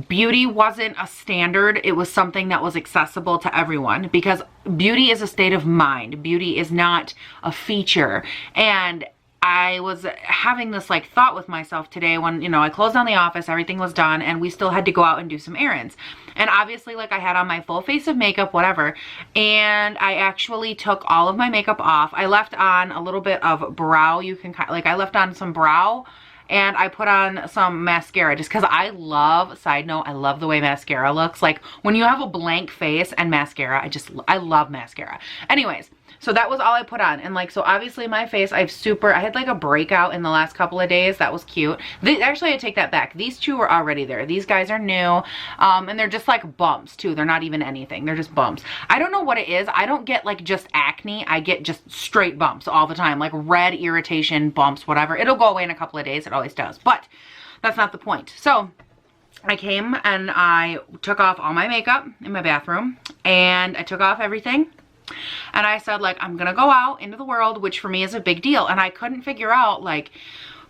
beauty wasn't a standard, it was something that was accessible to everyone, because beauty is a state of mind. Beauty is not a feature. And I was having this like thought with myself today when, you know, I closed down the office, everything was done, and we still had to go out and do some errands. And obviously, like I had on my full face of makeup, whatever, and I actually took all of my makeup off. I left on a little bit of brow. You can like, I left on some brow, and I put on some mascara just because I love, side note, I love the way mascara looks. Like when you have a blank face and mascara, I love mascara. Anyways, so that was all I put on. And like, so obviously my face, I had like a breakout in the last couple of days. That was cute. Actually, I take that back. These two were already there. These guys are new. And they're just like bumps too. They're not even anything. They're just bumps. I don't know what it is. I don't get like just acne. I get just straight bumps all the time. Like red irritation, bumps, whatever. It'll go away in a couple of days. It always does. But that's not the point. So I came and I took off all my makeup in my bathroom. And I took off everything. And I said, like, I'm gonna go out into the world, which for me is a big deal. And I couldn't figure out, like,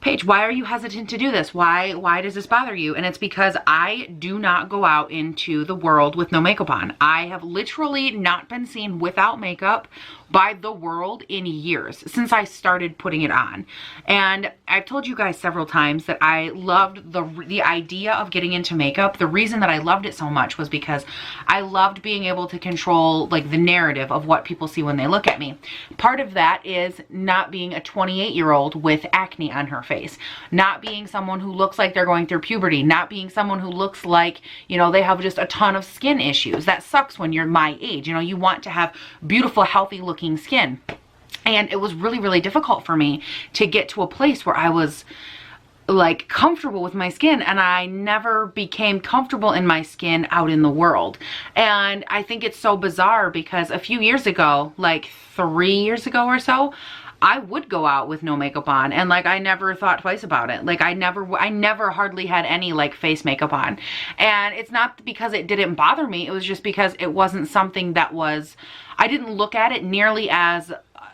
Paige, why are you hesitant to do this? Why does this bother you? And it's because I do not go out into the world with no makeup on. I have literally not been seen without makeup by the world in years, since I started putting it on. And I've told you guys several times that I loved the idea of getting into makeup. The reason that I loved it so much was because I loved being able to control like the narrative of what people see when they look at me. Part of that is not being a 28-year-old with acne on her face, not being someone who looks like they're going through puberty, not being someone who looks like, you know, they have just a ton of skin issues. That sucks when you're my age. You know, you want to have beautiful, healthy looking skin. And it was really, really difficult for me to get to a place where I was like comfortable with my skin, and I never became comfortable in my skin out in the world. And I think it's so bizarre because a few years ago, like 3 years ago or so, I would go out with no makeup on, and like I never thought twice about it. Like I never hardly had any like face makeup on. And it's not because it didn't bother me, it was just because it wasn't something that was, I didn't look at it nearly as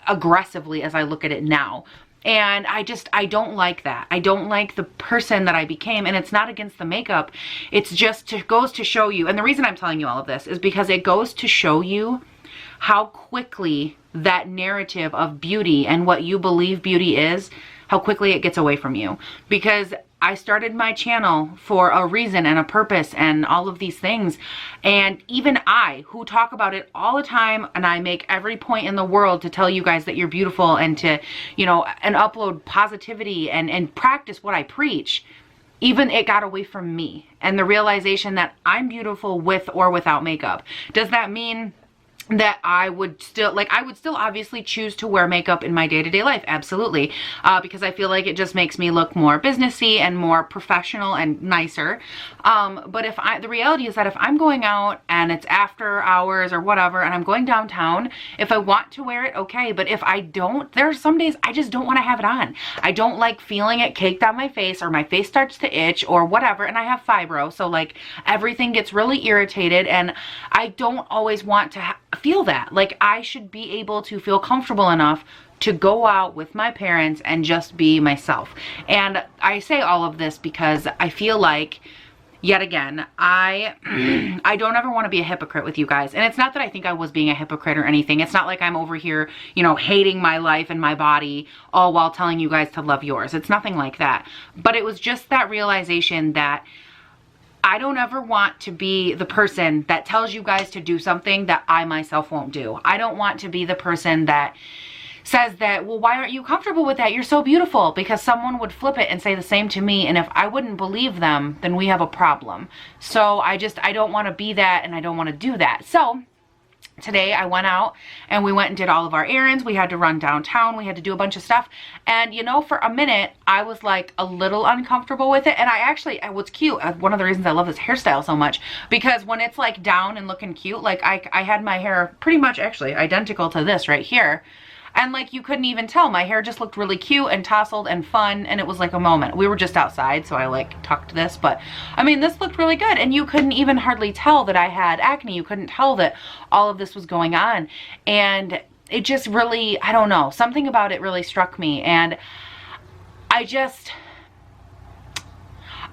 aggressively as I look at it now. And I don't like that. I don't like the person that I became. And it's not against the makeup. It's just, it goes to show you. And the reason I'm telling you all of this is because it goes to show you how quickly that narrative of beauty and what you believe beauty is, how quickly it gets away from you. Because I started my channel for a reason and a purpose and all of these things. And even I, who talk about it all the time, and I make every point in the world to tell you guys that you're beautiful and to, you know, and upload positivity and practice what I preach, even it got away from me. And the realization that I'm beautiful with or without makeup. Does that mean that I would still, like, I would still obviously choose to wear makeup in my day-to-day life? Absolutely. Because I feel like it just makes me look more businessy and more professional and nicer. But the reality is that if I'm going out and it's after hours or whatever, and I'm going downtown, if I want to wear it, okay. But if I don't, there are some days I just don't want to have it on. I don't like feeling it caked on my face, or my face starts to itch or whatever. And I have fibro, so like everything gets really irritated, and I don't always want to feel that. Like, I should be able to feel comfortable enough to go out with my parents and just be myself. And I say all of this because I feel like, yet again, I don't ever want to be a hypocrite with you guys. And it's not that I think I was being a hypocrite or anything. It's not like I'm over here, you know, hating my life and my body all while telling you guys to love yours. It's nothing like that. But it was just that realization that I don't ever want to be the person that tells you guys to do something that I myself won't do. I don't want to be the person that says that, well, why aren't you comfortable with that? You're so beautiful. Because someone would flip it and say the same to me. And if I wouldn't believe them, then we have a problem. So I don't want to be that, and I don't want to do that. So today I went out and we went and did all of our errands. We had to run downtown. We had to do a bunch of stuff. And you know, for a minute, I was like a little uncomfortable with it. And what's cute, one of the reasons I love this hairstyle so much, because when it's like down and looking cute, like I had my hair pretty much actually identical to this right here. And like, you couldn't even tell. My hair just looked really cute and tousled and fun, and it was like a moment. We were just outside, so I like tucked this, but I mean, this looked really good, and you couldn't even hardly tell that I had acne. You couldn't tell that all of this was going on. And it just really, I don't know, something about it really struck me. And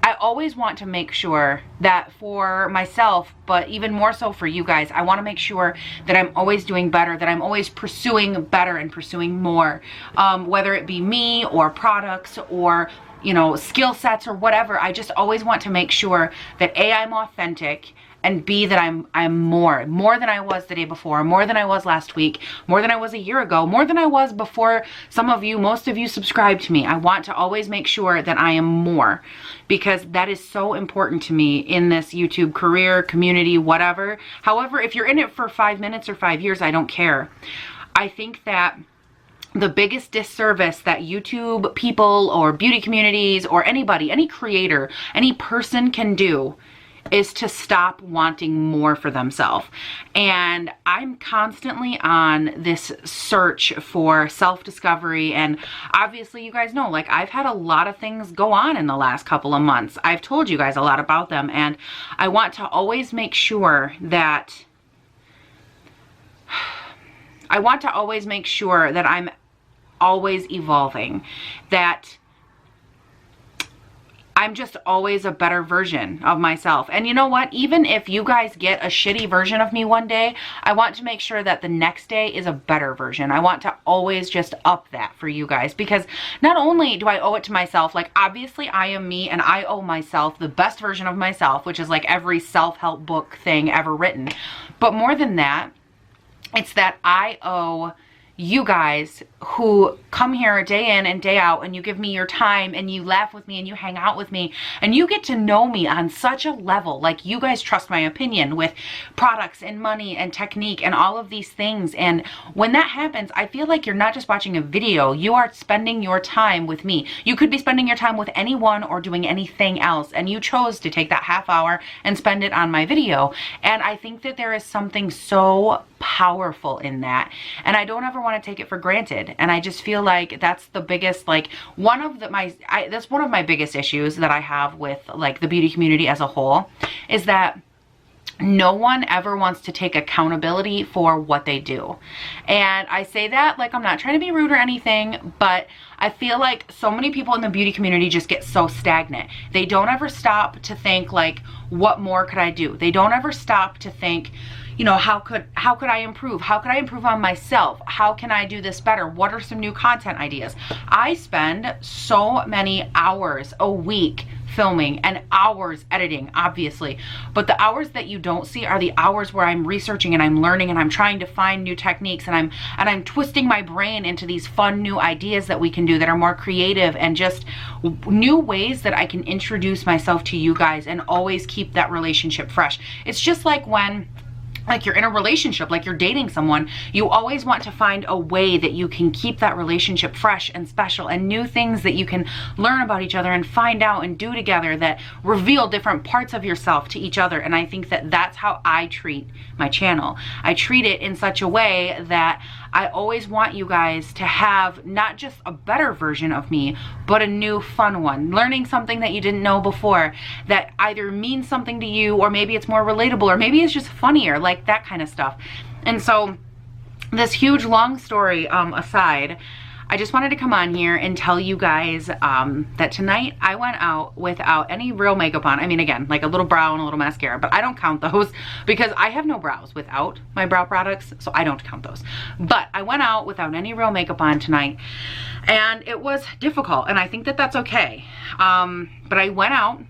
I always want to make sure that for myself, but even more so for you guys, I want to make sure that I'm always doing better, that I'm always pursuing better and pursuing more, whether it be me or products or, you know, skill sets or whatever. I just always want to make sure that A, I'm authentic, and B, that I'm more than I was the day before, more than I was last week, more than I was a year ago, more than I was before most of you subscribed to me. I want to always make sure that I am more, because that is so important to me in this YouTube career, community, whatever. However, if you're in it for 5 minutes or 5 years, I don't care. I think that the biggest disservice that YouTube people or beauty communities or anybody, any creator, any person can do is to stop wanting more for themselves. And I'm constantly on this search for self-discovery. And obviously, you guys know, like, I've had a lot of things go on in the last couple of months. I've told you guys a lot about them, and I want to always make sure that I'm always evolving, that I'm just always a better version of myself. And you know what? Even if you guys get a shitty version of me one day, I want to make sure that the next day is a better version. I want to always just up that for you guys, because not only do I owe it to myself, like, obviously I am me and I owe myself the best version of myself, which is like every self-help book thing ever written. But more than that, it's that I owe you guys who come here day in and day out, and you give me your time, and you laugh with me, and you hang out with me, and you get to know me on such a level. Like, you guys trust my opinion with products and money and technique and all of these things. And when that happens, I feel like you're not just watching a video, you are spending your time with me. You could be spending your time with anyone or doing anything else, and you chose to take that half hour and spend it on my video. And I think that there is something so powerful in that, and I don't ever want to take it for granted. And I just feel like that's the biggest, like, that's one of my biggest issues that I have with, like, the beauty community as a whole, is that no one ever wants to take accountability for what they do. And I say that like I'm not trying to be rude or anything, but I feel like so many people in the beauty community just get so stagnant. They don't ever stop to think like, what more could I do? They don't ever stop to think, you know, how could I improve? How could I improve on myself? How can I do this better? What are some new content ideas? I spend so many hours a week filming and hours editing, obviously, but the hours that you don't see are the hours where I'm researching and I'm learning and I'm trying to find new techniques, and I'm twisting my brain into these fun new ideas that we can do that are more creative and just new ways that I can introduce myself to you guys and always keep that relationship fresh. It's just like when you're in a relationship, like you're dating someone, you always want to find a way that you can keep that relationship fresh and special, and new things that you can learn about each other and find out and do together that reveal different parts of yourself to each other. And I think that that's how I treat my channel. I treat it in such a way that I always want you guys to have not just a better version of me, but a new fun one, learning something that you didn't know before that either means something to you, or maybe it's more relatable, or maybe it's just funnier, like that kind of stuff. And so this huge long story aside, I just wanted to come on here and tell you guys that tonight I went out without any real makeup on. I mean, again, like a little brow and a little mascara, but I don't count those because I have no brows without my brow products, so I don't count those. But I went out without any real makeup on tonight, and it was difficult, and I think that that's okay. But I went out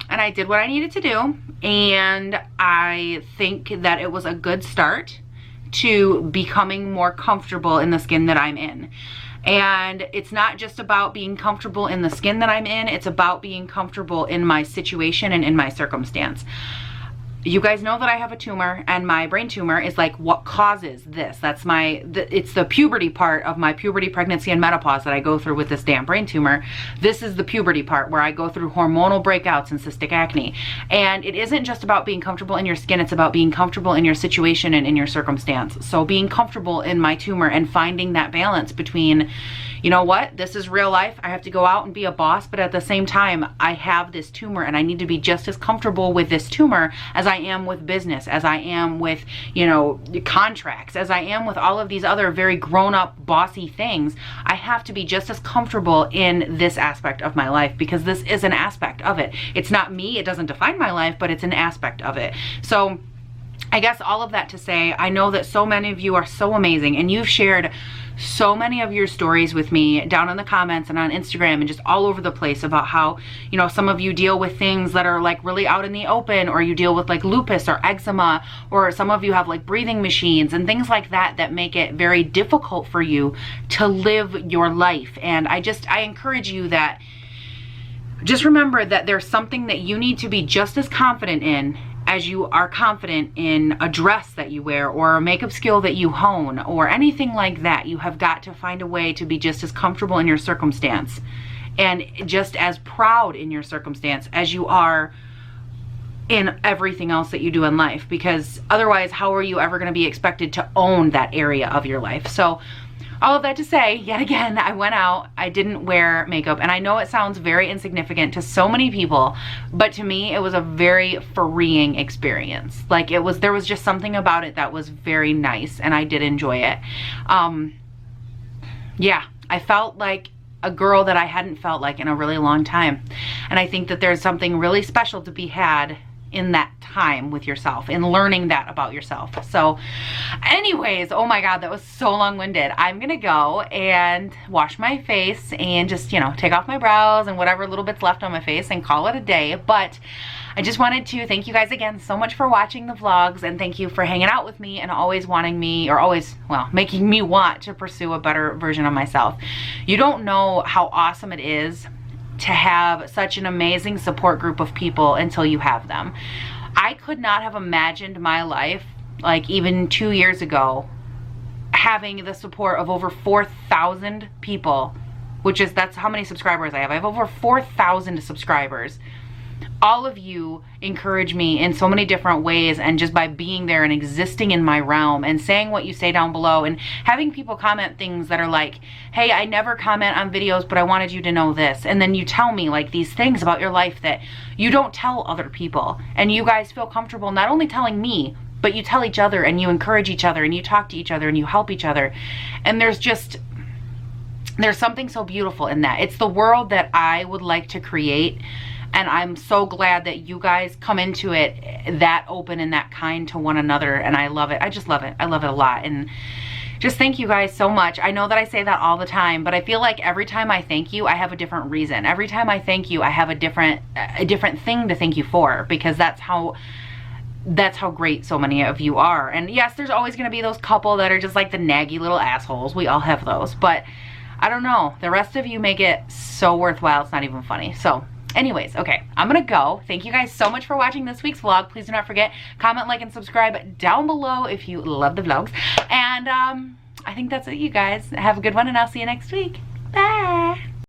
and I did what I needed to do, and I think that it was a good start to becoming more comfortable in the skin that I'm in. And it's not just about being comfortable in the skin that I'm in, it's about being comfortable in my situation and in my circumstance. You guys know that I have a tumor, and my brain tumor is like what causes this. That's it's the puberty part of my puberty, pregnancy, and menopause that I go through with this damn brain tumor. This is the puberty part where I go through hormonal breakouts and cystic acne. And it isn't just about being comfortable in your skin, it's about being comfortable in your situation and in your circumstance. So being comfortable in my tumor and finding that balance between, you know what, this is real life, I have to go out and be a boss, but at the same time, I have this tumor and I need to be just as comfortable with this tumor as I am with business, as I am with, you know, contracts, as I am with all of these other very grown-up, bossy things. I have to be just as comfortable in this aspect of my life because this is an aspect of it. It's not me, it doesn't define my life, but it's an aspect of it. So I guess all of that to say, I know that so many of you are so amazing, and you've shared so many of your stories with me down in the comments and on Instagram and just all over the place about how, you know, some of you deal with things that are like really out in the open, or you deal with like lupus or eczema, or some of you have like breathing machines and things like that that make it very difficult for you to live your life. And I encourage you that just remember that there's something that you need to be just as confident in as you are confident in a dress that you wear or a makeup skill that you hone or anything like that. You have got to find a way to be just as comfortable in your circumstance and just as proud in your circumstance as you are in everything else that you do in life, because otherwise how are you ever going to be expected to own that area of your life? So all of that to say, yet again, I went out, I didn't wear makeup, and I know it sounds very insignificant to so many people, but to me, it was a very freeing experience. Like there was just something about it that was very nice, and I did enjoy it. Yeah, I felt like a girl that I hadn't felt like in a really long time. And I think that there's something really special to be had in that time with yourself and learning that about yourself. So anyways, oh my God, that was so long-winded. I'm gonna go and wash my face and just, you know, take off my brows and whatever little bits left on my face and call it a day. But I just wanted to thank you guys again so much for watching the vlogs, and thank you for hanging out with me and always wanting me, or always, well, making me want to pursue a better version of myself. You don't know how awesome it is to have such an amazing support group of people until you have them. I could not have imagined my life, like even 2 years ago, having the support of over 4,000 people, that's how many subscribers I have. I have over 4,000 subscribers all of you encourage me in so many different ways, and just by being there and existing in my realm and saying what you say down below, and having people comment things that are like, hey, I never comment on videos, but I wanted you to know this. And then you tell me like these things about your life that you don't tell other people, and you guys feel comfortable not only telling me, but you tell each other, and you encourage each other, and you talk to each other, and you help each other. And there's something so beautiful in that. It's the world that I would like to create. And I'm so glad that you guys come into it that open and that kind to one another. And I love it. I just love it. I love it a lot. And just thank you guys so much. I know that I say that all the time, but I feel like every time I thank you, I have a different reason. Every time I thank you, I have a different thing to thank you for, because that's how great so many of you are. And yes, there's always going to be those couple that are just like the naggy little assholes. We all have those. But I don't know. The rest of you make it so worthwhile. It's not even funny. So anyways, okay, I'm gonna go. Thank you guys so much for watching this week's vlog. Please do not forget, comment, like, and subscribe down below if you love the vlogs. And I think that's it, you guys. Have a good one, and I'll see you next week.